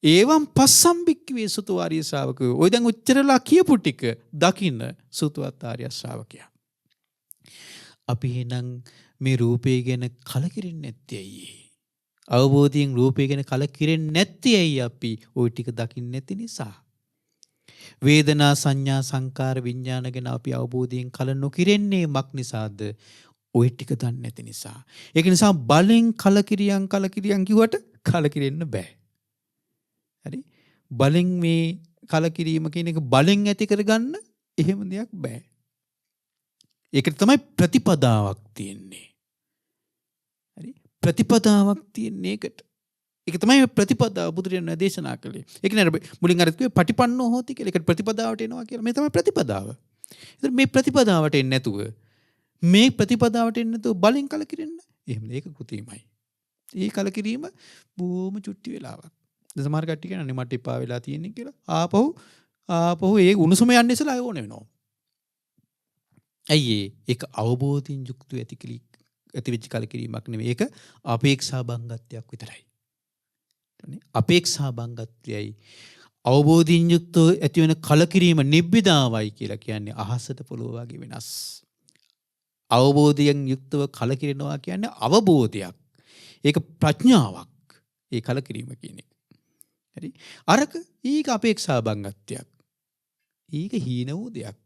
ඒවම් පස්සම් භික්ඛවේ සුතවාරිය ශ්‍රාවකයෝ. ඔය දැන් උච්චරලා කියපු ටික දකින්න සුතවත් ආර්ය ශ්‍රාවකයා. අපි එහෙනම් මේ රූපය ගැන කලකිරෙන්නේ නැත්තේ ඇයි? අවබෝධයෙන් රූපය ගැන කලකිරෙන්නේ නැත්තේ ඇයි? අපි ওই ටික දකින්නේ නැති නිසා. වේදනා සංඥා සංකාර විඥාන ගැන අපි අවබෝධයෙන් කල නොකිරෙන්නේ මක් නිසාද? ওই ටික දන්නේ නැති නිසා. ඒක නිසා බලෙන් කලකිරියන් කිව්වට කලකිරෙන්න බෑ. හරි? බලෙන් මේ කලකිරීම කියන එක බලෙන් ඇති කරගන්න එහෙම දෙයක් බෑ. ඒකට තමයි ප්‍රතිපදාවක් තියෙන්නේ. හරි? ප්‍රතිපදාවක් තියෙන්නේ ඒකට. ඒක තමයි ප්‍රතිපදාව බුදුරජාණන් දේශනා කළේ. ඒක නේද මුලින් අර කිව්වේ පටිපන්නෝ හෝති කියලා. ඒකට ප්‍රතිපදාවට එනවා කියලා. මේ තමයි ප්‍රතිපදාව. ඉතින් මේ ප්‍රතිපදාවට එන්නේ නැතුව මේ ප්‍රතිපදාවට එන්නේ නැතුව බලෙන් කලකිරෙන්න. එහෙම ඒක කෘතිමයි. ඒ කලකිරීම බොහොම චුට්ටි වෙලාවක්. සමහර කට්ටිය කියනනේ මට එපා වෙලා තියෙන්නේ කියලා. ආපහු ඒ උණුසුම යන්නේ ඉස්සලා ඕන වෙනවා. ඇයි ඒක අවබෝධයෙන් යුක්තව ඇතිවෙච්ච කලකිරීමක් නෙවෙයි. ඒක අපේක්ෂා බංගත්වයක් විතරයි. අපේක්ෂා බංගත්වයයි අවබෝධයෙන් යුක්තව ඇතිවෙන කලකිරීම නිබ්බිදාවයි කියලා කියන්නේ අහසට පොළොව වගේ වෙනස්. අවබෝධයෙන් යුක්තව කලකිරෙනවා කියන්නේ අවබෝධයක්. ඒක ප්‍රඥාවක්. ඒ කලකිරීම කියන්නේ. හරි? අරක ඊක අපේක්ෂා බංගත්වයක්. ඊක හීන වූ දෙයක්.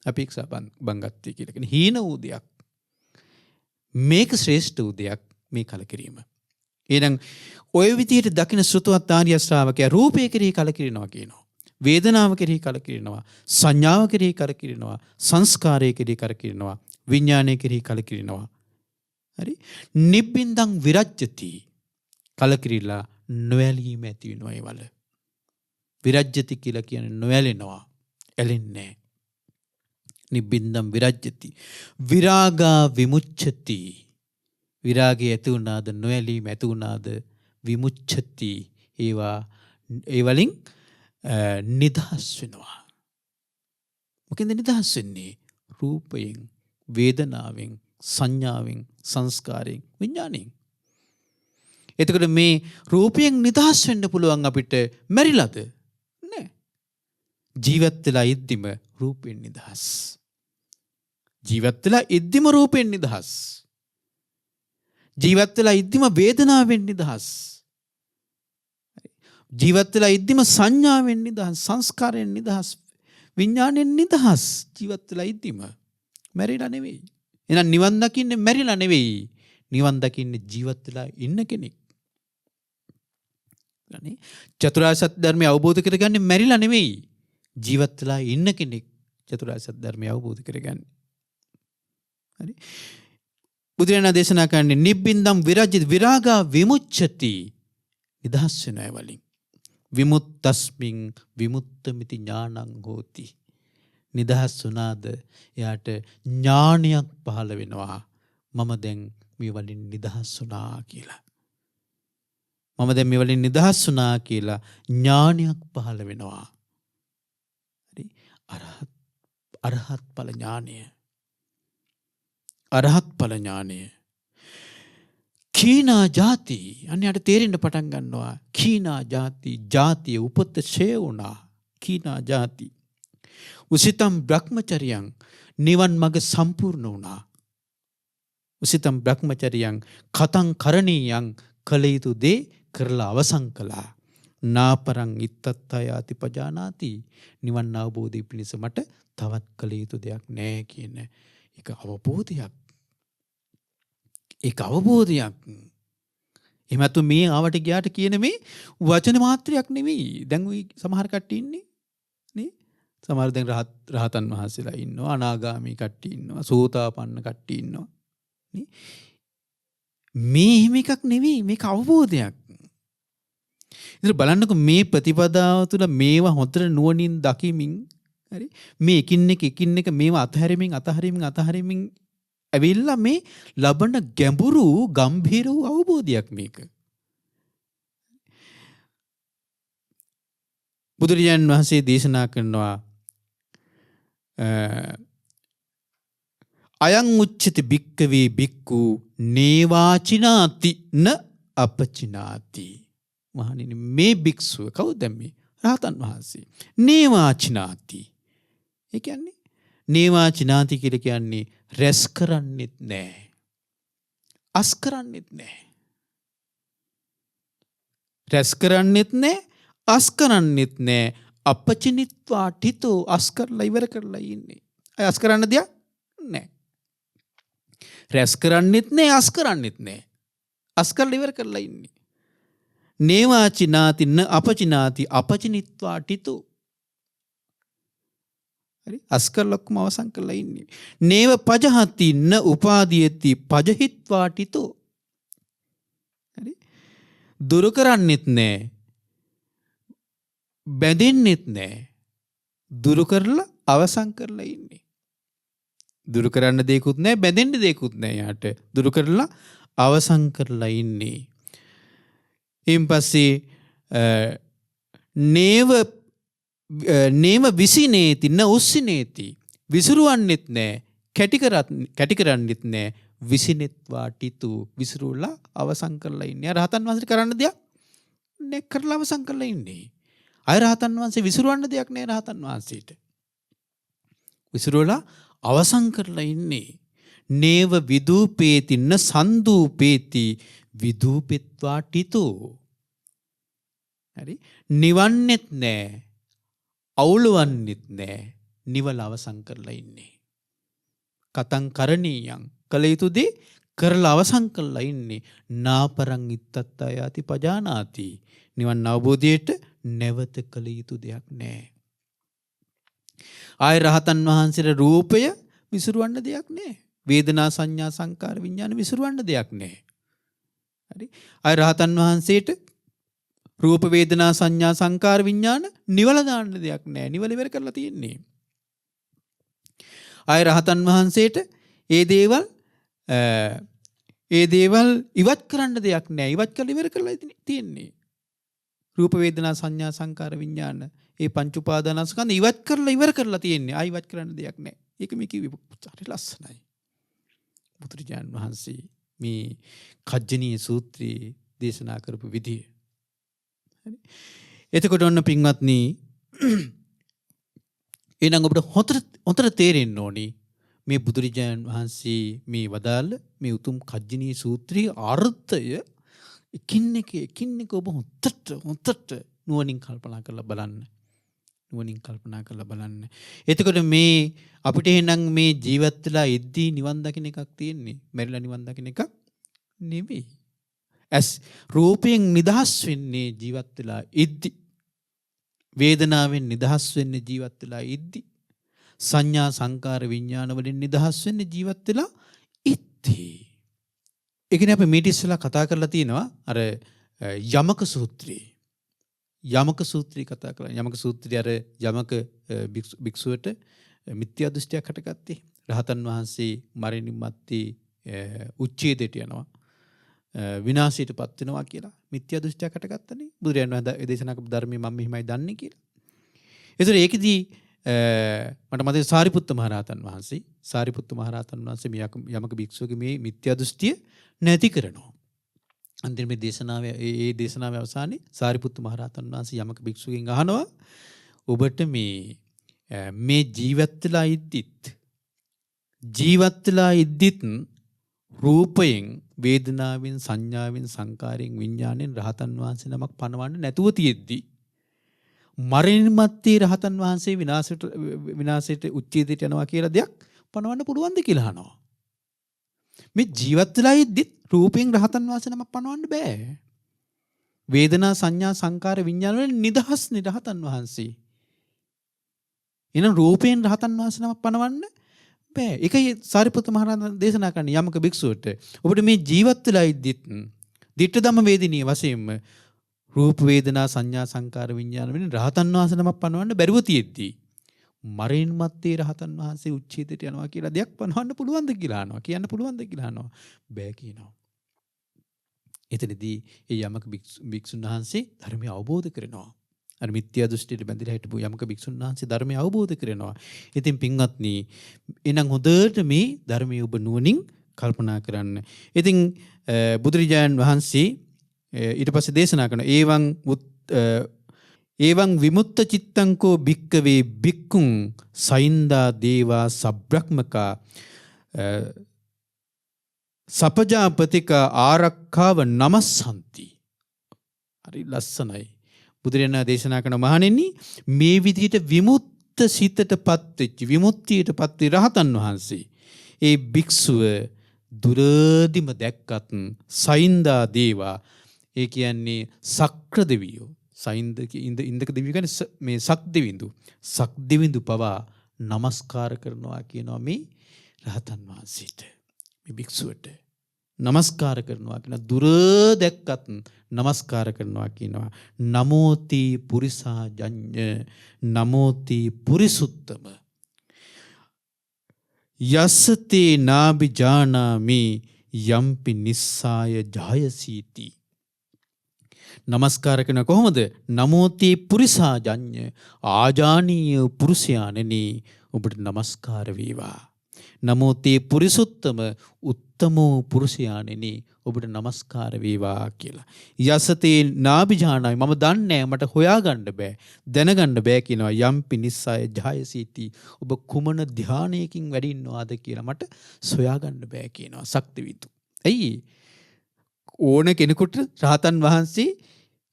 අපේක්ෂා බංගත්වය කියලා කියන්නේ හීන වූ දෙයක්. මේක ශ්‍රේෂ්ඨ වූ දෙයක් මේ කලකිරීම. එහෙනම් ඔය විදිහට දකින සෘතවත් ආර්ය ශ්‍රාවකයා රූපය කෙරෙහි කලකිරෙනවා කියනවා. වේදනාව කෙරෙහි කලකිරෙනවා. සංඥාව කෙරෙහි කලකිරෙනවා. සංස්කාරය කෙරෙහි කලකිරෙනවා. විඥානය කෙරෙහි කලකිරෙනවා. හරි? නිබ්බින්දං විරජ්‍යති. කලකිරිලා නොඇලීම ඇති වෙනවා ඒවල. විරජ්‍යති කියලා කියන්නේ නොඇලෙනවා. ඇලෙන්නේ. නිබ්බින්දං විරජ්‍යති. විරාගා විමුච්ඡති. විරාගය ඇති වුණාද නොඇලීම ඇති වුණාද විමුච්ඡති. ඒ වලින් නිදහස් වෙනවා. මොකෙන්ද නිදහස් වෙන්නේ? රූපයෙන්, වේදනාවෙන්, සංඥාවෙන්, සංස්කාරයෙන්, විඥාණයෙන්. එතකොට මේ රූපයෙන් නිදහස් වෙන්න පුළුවන් අපිට මැරිලාද? නෑ. ජීවත් වෙලා ඉද්දිම රූපයෙන් නිදහස්. ජීවත් වෙලා ඉද්දිම රූපයෙන් නිදහස්. ජීවත් වෙලා ඉද්දිම වේදනාවෙන් නිදහස්. ජීවත් වෙලා ඉද්දිම සංඥාවෙන් නිදහස්, සංස්කාරයෙන් නිදහස් විඥාණයෙන් නිදහස් ජීවත් වෙලා ඉද්දිම මැරිලා නෙවෙයි. එහෙනම් නිවන් දකින්නේ මැරිලා නෙවෙයි. නිවන් දකින්නේ ජීවත් වෙලා ඉන්න කෙනෙක්. චතුරාර්ය සත්‍ය ධර්මය අවබෝධ කරගන්නේ මැරිලා නෙවෙයි. ජීවත් වෙලා ඉන්න කෙනෙක් චතුරාර්ය සත්‍ය ධර්මය අවබෝධ කරගන්නේ. හරි. බුදුරජාණන් දේශනා කරන්නේ නිබ්බින්දම් විරජ්‍ය විරාගා විමුච්ඡති. නිදහස් වෙන අය වලින්. විමුක්තස්මින් විමුක්තമിതി ඥානං හෝති. නිදහස් වුණාද එයාට ඥානයක් පහළ වෙනවා. මම දැන් මේ වලින් නිදහස් වුණා කියලා. මම දැන් මේ වලින් නිදහස් වුණා කියලා ඥානයක් පහළ වෙනවා. හරි. අරහත් ඵල ඥානය. අරහත් ඵල ඥානය. කීනා ජාති අන්නයට තේරෙන්න පටන් ගන්නවා. කීනා ජාති ජාතිය උපත ඡේ වුණා. කීනා ජාති උසිතම් බ්‍රහ්මචරියං නිවන් මඟ සම්පූර්ණ වුණා. උසිතම් බ්‍රහ්මචරියං කතං කරණීයං කළ යුතු දේ කරලා අවසන් කළා. නාපරං ඉත්තත්ථයාති පජානාති. නිවන් අවබෝධය පිණිස මට තවත් කළ යුතු දෙයක් නැහැ කියන එක අවබෝධයක්. ඒක අවබෝධයක්. එහෙමත් මේ ආවට ගියාට කියන මේ වචන මාත්‍රයක් නෙවෙයි. දැන් ওই සමහර කට්ටිය ඉන්නේ නේ. සමහර දැන් රහතන් වහන්සේලා ඉන්නවා, අනාගාමී කට්ටිය ඉන්නවා, සෝතාපන්න කට්ටිය ඉන්නවා. නේ. මේ හිම එකක් නෙවෙයි. මේක අවබෝධයක්. ඉතින් බලන්නකො මේ ප්‍රතිපදාව තුළ මේවා හොඳට නුවණින් දකිමින් හරි මේ එකින් එක මේවා අතහරිමින් ඇවිල්ලා මේ ලබන ගැඹුරු ගම්භීර වූ අවබෝධයක් මේක. බුදුරජාණන් වහන්සේ දේශනා කරනවා අයං උච්චති භික්කවේ භික්ඛු නේවාචිනාති න අපචිනාති. මහණෙනි මේ භික්ෂුව කවුද මේ? රහතන් වහන්සේ. නේවාචිනාති. ඒ කියන්නේ නේවාචිනාති කියලා කියන්නේ රැස් කරන්නෙත් නැහැ. අස් කරන්නෙත් නැහැ. රැස් කරන්නෙත් නැහැ, අස් කරන්නෙත් නැහැ. අපචිනිත්වා ඨිතෝ අස් කරලා ඉවර කරලා ඉන්නේ. අය අස් කරන්න දෙයක් නැහැ. රැස් කරන්නෙත් නැහැ, අස් කරන්නෙත් නැහැ. අස් කරලා ඉවර කරලා ඉන්නේ. නේවාචිනාති න අපචිනාති අපචිනිත්වා ඨිතෝ. හරි අස්කරලක්ම අවසන් කරලා ඉන්නේ. නේව පජහති න උපාදීයති පජහිත්වා ඨිතෝ. හරි දුරු කරන්නෙත් නැහැ, බැඳෙන්නෙත් නැහැ. දුරු කරලා අවසන් කරලා ඉන්නේ. දුරු කරන්න දෙයක්වත් නැහැ, බැඳෙන්න දෙයක්වත් නැහැ. යාට දුරු කරලා අවසන් කරලා ඉන්නේ. ඊන් පස්සේ නේව විසිනේති න උස්සිනේති. විසිරුවන්නෙත් නැහැ, කැටි කරන්නෙත් නැහැ. විසිනෙත්වා ඨිතු විසිරුලා අවසන් කරලා ඉන්නේ. රහතන් වහන්සේ කරන්න දෙයක් නැහැ, කරලා අවසන් කරලා ඉන්නේ. අය රහතන් වහන්සේ විසිරුවන්න දෙයක් නැහැ. රහතන් වහන්සේට විසිරුලා අවසන් කරලා ඉන්නේ. නේව විදූපේති න සන්දූපේති විදූපෙත්වා ඨිතු. හරි නිවන්නෙත් නැහැ, අවුලවන්නෙත් නැහැ. නිවල අවසන් කරලා ඉන්නේ. කතං කරණීයං කළ යුතු දේ කරලා අවසන් කරලා ඉන්නේ. නාපරං ඉත්තත්ථයාති පජානාති. නිවන් අවබෝධයට නැවත කළ යුතු දෙයක් නැහැ. ආය රහතන් වහන්සේට රූපය විසිරවන්න දෙයක් නැහැ. වේදනා සංඥා සංකාර විඥාන විසිරවන්න දෙයක් නැහැ. හරි ආය රහතන් වහන්සේට රූප වේදනා සංඥා සංකාර විඥාන නිවල දාන්න දෙයක් නැහැ. නිවල ඉවර කරලා තියෙන්නේ. ආය රහතන් වහන්සේට ඒ දේවල් ඉවත් කරන්න දෙයක් නැහැ. ඉවත් කරලා ඉවර කරලා තියෙන්නේ. රූප වේදනා සංඥා සංකාර විඥාන ඒ පංච උපාදානස්කන්ධ ඉවත් කරලා ඉවර කරලා තියෙන්නේ. ආයි ඉවත් කරන්න දෙයක් නැහැ. ඒක මේ කිව්වේ හරි ලස්සනයි. බුදුරජාණන් වහන්සේ මේ කජ්ජනීය සූත්‍රයේ දේශනා කරපු විදිය. එතකොට ඔන්න පින්වත්නි එහෙනම් ඔබට හොඳට තේරෙන්න ඕනි මේ බුදුරජාණන් වහන්සේ මේ වදාළ මේ උතුම් කජ්ජනීය සූත්‍රයේ අර්ථය එකින් එක ඔබ හොඳට නුවණින් කල්පනා කරලා බලන්න. නුවණින් කල්පනා කරලා බලන්න. එතකොට මේ අපිට එහෙනම් මේ ජීවත් වෙලා ඉද්දී නිවන් දකින්න එකක් තියෙන්නේ. මැරිලා නිවන් දකින්න එකක් නෙවෙයි. ඇස් රූපයෙන් නිදහස් වෙන්නේ ජීවත් වෙලා ඉද්දී. වේදනාවෙන් නිදහස් වෙන්නේ ජීවත් වෙලා ඉද්දී. සංඥා සංකාර විඥාන වලින් නිදහස් වෙන්නේ ජීවත් වෙලා ඉද්දී. ඒකනේ අපි මීට ඉස්සෙල්ලා කතා කරලා තියෙනවා අර යමක සූත්‍රයේ. යමක සූත්‍රය කතා කරලා යමක සූත්‍රය අර යමක භික්ෂුවට මිත්‍යා දෘෂ්ටියක් හටගත්තේ. රහතන් වහන්සේ මරණින් මත්තේ උච්ඡේදයට යනවා. විනාශයටපත් වෙනවා කියලා මිත්‍යා දෘෂ්ටියක් හටගත්තනේ. බුදුරයන් වහන්සේ දේශනා කරපු ධර්මයේ මම මෙහිමයි දන්නේ කියලා. ඒතර ඒකෙදී මට මතකයි සාරිපුත්ත මහරහතන් වහන්සේ මේ යමක භික්ෂුවගේ මේ මිත්‍යා දෘෂ්ටිය නැති කරනවා. අන්තිම මේ දේශනාවේ ඒ දේශනාවේ අවසානයේ සාරිපුත්ත මහරහතන් වහන්සේ යමක භික්ෂුවකින් අහනවා ඔබට මේ ජීවත් වෙලා ඉද්දිත් රූපයෙන් වේදනාවෙන් සංඥාවෙන් සංකාරයෙන් විඥාණයෙන් රහතන් වහන්සේ නමක් පණවන්න නැතුව තියෙද්දි මරණින් මත්තේ රහතන් වහන්සේ විනාශයට උච්ඡේදයට යනවා කියලා දෙයක් පණවන්න පුළුවන්ද කියලා අහනවා. මේ ජීවත් වෙලා ඉද්දිත් රූපයෙන් රහතන් වහන්සේ නමක් පණවන්න බෑ. වේදනා සංඥා සංකාර විඥාන වලින් නිදහස් රහතන් වහන්සේ. එහෙනම් රූපයෙන් රහතන් වහන්සේ නමක් පණවන්න බෑ. ඒකයි සාරිපුත්ත මහරහතන් දේශනා කරන්නේ යමක භික්ෂුවට. ඔබට මේ ජීවත් වෙලා ඉද්දිත් ditta ධම්ම වේදිනිය වශයෙන්ම රූප වේදනා සංඥා සංකාර විඥාන වලින් රහතන් වහන්සේ නමක් පණවන්න බැරුව තියෙද්දී මරණින් මත්තේ රහතන් වහන්සේ උච්ඡේදයට යනවා කියලා දෙයක් පණවන්න පුළුවන්ද කියලා අහනවා. කියන්න පුළුවන්ද කියලා අහනවා. බෑ කියනවා. එතනදී ඒ යමක භික්ෂුන් වහන්සේ ධර්මය අවබෝධ කරනවා. අර මිත්‍යා දෘෂ්ටියට බැඳිලා හිටපු යමක භික්ෂුන් වහන්සේ ධර්මය අවබෝධ කරනවා. ඉතින් පින්වත්නි, එහෙනම් හොඳට මේ ධර්මය ඔබ නුවණින් කල්පනා කරන්න. ඉතින් බුදුරජාණන් වහන්සේ ඊට පස්සේ දේශනා කරන ඒවං විමුක්ත චිත්තංකෝ භික්කවේ භික්ඛුං සයින්දා දේවා සබ්‍රක්මකා සපජාපතික ආරක්ඛාව නමස්සන්ති. හරි ලස්සනයි. බුදුරජාණන් දේශනා කරන මහණෙනි, මේ විදිහට විමුක්ත සිතටපත් වෙච්ච විමුක්තියටපත් වී රහතන් වහන්සේ ඒ භික්ෂුව දුරදිම දැක්කත් සයින්දා දේවා, ඒ කියන්නේ සක්‍ර දෙවියෝ, සයින්ද ඉන්දක දෙවියෝ කියන්නේ මේ සක් දෙවිඳු පවා নমස්කාර කරනවා කියනවා මේ රහතන් වහන්සේට. මේ භික්ෂුවට নমස්කාර කරනවා කියන දුර දැක්කත් নমස්කාර කරනවා කියනවා. නමෝති පුරිසා ජඤ්ඤ නමෝති පුරිසුත්තම යස්සතේ නාබි ජානාමි යම්පි නිස්සාය ජායසීති. নমස්කාර කරන කොහොමද? නමෝති පුරිසා ජඤ්ඤ, ආජානීය පුරුෂයාණෙනි ඔබට নমස්කාර වේවා. නමෝති පුරිසුත්තම, උත්තමෝ පුරුෂයාණෙනි ඔබට নমස්කාර වේවා කියලා. යසතේ නාබිජානයි, මම දන්නේ මට හොයාගන්න බෑ, දැනගන්න බෑ කියනවා. යම්පි නිස්සය ජායසීති, ඔබ කුමන ධානයකින් වැඩි ඉන්නවාද කියලා මට සොයාගන්න බෑ කියනවා සක්තිවිතු. ඇයි ඕන කෙනෙකුට රහතන් වහන්සේ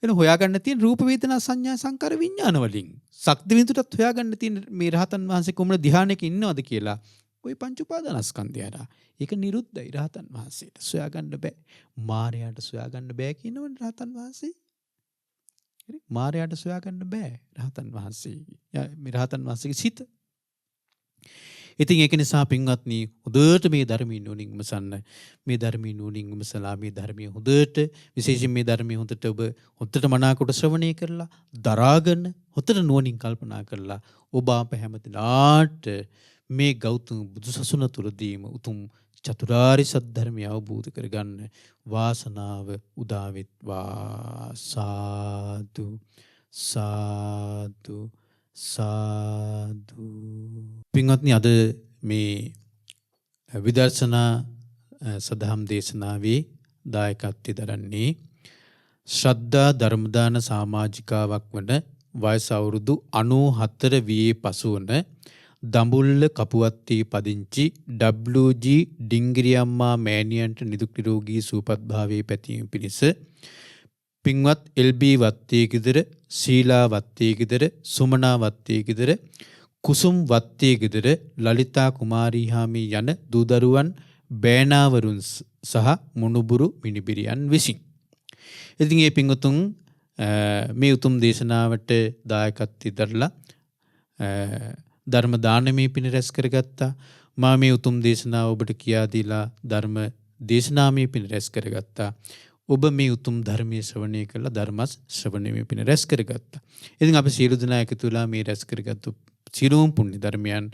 වෙන හොයාගන්න තියෙන රූප වේදනා සංඥා සංකාර විඥාන වලින් සක්තිවිතුටත් හොයාගන්න තියෙන මේ රහතන් වහන්සේ කුමන ධානයක ඉන්නවද කියලා ওই පංච උපාදානස්කන්ධය හරහා. ඒක නිරුද්ධයි රහතන් වහන්සේට. සොයාගන්න බෑ. මායයට සොයාගන්න බෑ කියනවනේ රහතන් වහන්සේ. හරි? මායයට සොයාගන්න බෑ රහතන් වහන්සේ. මේ රහතන් වහන්සේගේ සිත. ඉතින් ඒක නිසා පින්වත්නි, හොඳට මේ ධර්මයේ නුවණින් විමසන්න. මේ ධර්මයේ නුවණින් විමසලා මේ ධර්මයේ හොඳට, විශේෂයෙන් මේ ධර්මයේ හොඳට ඔබ හොඳට මනාකොට ශ්‍රවණය කරලා දරාගෙන හොඳට නුවණින් කල්පනා කරලා ඔබ අප හැමතිලාට මේ ගෞතම බුදුසසුන තුරදීම උතුම් චතුරාර්ය සත්‍ය ධර්මය අවබෝධ කරගන්න වාසනාව උදා වෙත්වා. සාදු සාදු සාදු. පින්වත්නි, අද මේ විදර්ශනා සදහම් දේශනාවේ දායකත්වය දරන්නේ ශ්‍රද්ධා ධර්මදාන සමාජිකාවක් වන වයස අවුරුදු 94 වියේ පසුවන දඹුල්ල කපුවත්තේ පදිංචි WG ඩිංගිරියම්මා මෑණියන්ට නිදුක් නිරෝගී සුවපත් භාවයේ පැතීම පිණිස පින්වත් එල්.බී. වත්තේ ශීලා වත්තේ සුමනා වත්තේ කුසුම් වත්තේ ලලිතා කුමාරී හාමි යන දූදරුවන් බෑනාවරුන් සහ මුණුබුරු මිනිබිරියන් විසින්. ඉතින් මේ පින්වතුන් මේ උතුම් දේශනාවට දායකත්වය දරලා ධර්ම දානමේ පින රැස් කරගත්තා. මා මේ උතුම් දේශනාව ඔබට කියා දීලා ධර්ම දේශනාමේ පින රැස් කරගත්තා. ඔබ මේ උතුම් ධර්මයේ ශ්‍රවණය කළා ධර්ම ශ්‍රවණයේ පින රැස් කරගත්තා. ඉතින් අපි සියලු දෙනා එකතු වෙලා මේ රැස් කරගත්තු සියලුම පුණ්‍ය ධර්මයන්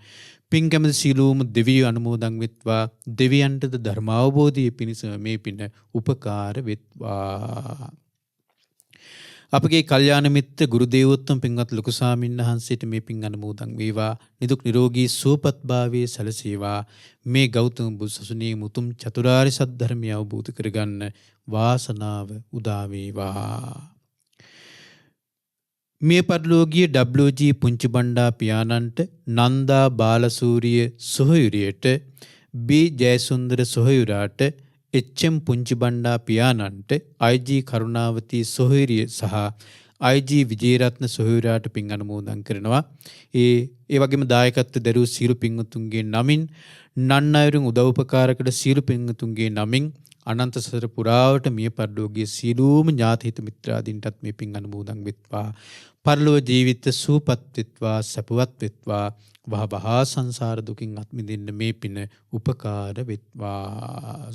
පින් කැමති සියලුම දෙවියෝ අනුමෝදන් වෙත්වා. දෙවියන්ටද ධර්ම අවබෝධය පිණිස මේ පින උපකාර වෙත්වා. අපගේ කල්යාණ මිත්‍ර ගුරු දේවෝත්තම පින්වත් ලොකු ස්වාමීන් වහන්සේට මේ පින් අනුමෝදන් වේවා. නිදුක් නිරෝගී සුවපත් භාවයේ සැලසේවා. මේ ගෞතම බුදු සසුනේ මුතුම් චතුරාර්ය සත්‍ය ධර්මය අවබෝධ කරගන්න වාසනාව උදා වේවා. මේ පරිලෝකීය WG පුංචි බණ්ඩා පියාණන්ට, නන්දා බාලසූරිය සොහොයුරියට, බී ජයසුන්දර සොහොයුරාට, එච්.එම්. පුංචි බණ්ඩා පියාණන්ට, IG කරුණාවතී සොහොයුරිය සහ IG විජේරත්න සොහොයුරාට පින් අනුමෝදන් කරනවා. ඒ වගේම දායකත්ව දරූ සියලු පින්වතුන්ගේ නමින්, නන් අයුරින් උදව්පකාර කළ සියලු පින්වතුන්ගේ නමින්, අනන්ත සසර පුරාවට මිය පරලෝකීය සියලුම ඥාති හිත මිත්‍රාදීන්ටත් මේ පින් අනුමෝදන් වෙත්වා. පරලෝක ජීවිත සූපත් වෙත්වා, සපවත් වෙත්වා. වහ වහා සංසාර දුකින් අත් මිදෙන්න මේ පින උපකාර වෙත්වා.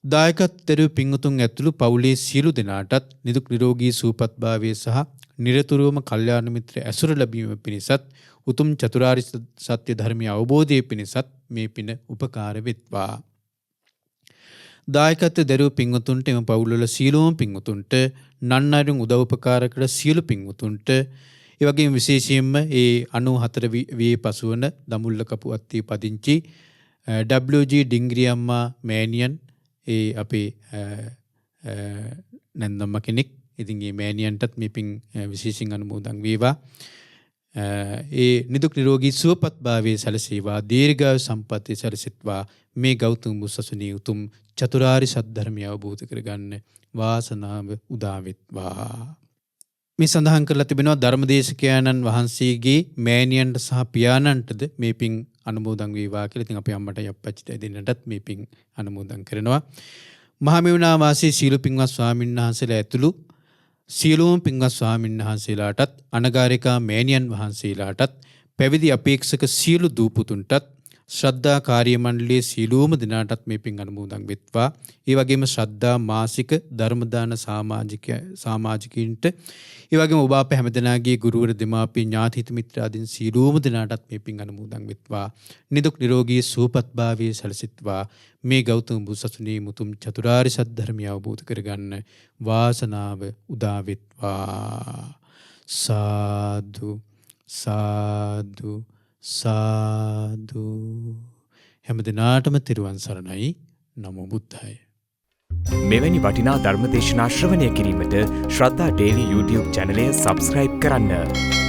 දායකත්වරු පින්වතුන් ඇතුළු පවුලේ සියලු දෙනාටත් නිදුක් නිරෝගී සුවපත් භාවය සහ නිරතුරුවම කල්යාණ මිත්‍ර ඇසුර ලැබීම පිණිසත් උතුම් චතුරාර්ය සත්‍ය ධර්මය අවබෝධය පිණිසත් මේ පින උපකාර වෙත්වා. දායකත්ව දරූ පින්වතුන්ට, එම පවුල්වල සියලුම පින්වතුන්ට, නන් අයුරින් උදව්පකාර කළ සියලු පින්වතුන්ට, ඒ වගේම විශේෂයෙන්ම ඒ 94 වියේ පසුවන දඹුල්ල කපුවත්තේ පදිංචි WG ඩිංග්‍රී අම්මා මෑණියන්, ඒ අපේ නැන්දම්ම කෙනෙක්. ඉතින් මේ මෑණියන්ටත් මේ පින් විශේෂයෙන් අනුමෝදන් වේවා. ඒ නිදුක් නිරෝගී සුවපත් භාවයේ සැලසේවා. දීර්ඝායු සම්පන්නිය සැලසෙත්වා. මේ ගෞතම බුදුසසුනේ උතුම් චතුරාර්ය සත්‍ය ධර්මය අවබෝධ කරගන්න වාසනාව උදා වෙත්වා. මේ සඳහන් කරලා තිබෙනවා ධර්මදේශකයන්න් වහන්සේගේ මෑණියන්ට සහ පියාණන්ටද මේ පින් අනුමෝදන් වේවා කියලා. ඉතින් අපේ අම්මටයි අප්පච්චිටයි දෙන්නටත් මේ පින් අනුමෝදන් කරනවා. මහමෙවුනා වාසී සීල පින්වත් ස්වාමීන් වහන්සේලා ඇතුළු සියලුම පින්වත් ස්වාමීන් වහන්සේලාටත්, අනගාരികා මෑණියන් වහන්සේලාටත්, පැවිදි අපේක්ෂක සියලු දූපුතුන්ටත්, ශ්‍රද්ධා කාර්ය මණ්ඩලයේ සියලුම දෙනාටත් මේ පින් අනුමෝදන් වෙත්වා. ඒ වගේම ශ්‍රද්ධා මාසික ධර්ම දාන සමාජිකයින්ට, ඒ වගේම ඔබ අප හැමදෙනාගේ ගුරුවර දෙමාපිය ඥාති හිත මිත්‍රාදීන් සියලුම දෙනාටත් මේ පින් අනුමෝදන් වෙත්වා. නිදුක් නිරෝගී සුවපත් භාවයේ සැලසෙත්වා. මේ ගෞතම බුදුසසුනේ මුතුම් චතුරාර්ය සත්‍ය ධර්මය අවබෝධ කරගන්න වාසනාව උදා වෙත්වා. සාදු සාදු සාදු. හැම දිනාටම තෙරුවන් සරණයි. නමෝ බුද්ධාය. මෙවැනි වටිනා ධර්මදේශනා ශ්‍රවණය කිරීමට ශ්‍රද්ධා ටෙලි YouTube චැනලය සබ්ස්ක්‍රයිබ් කරන්න.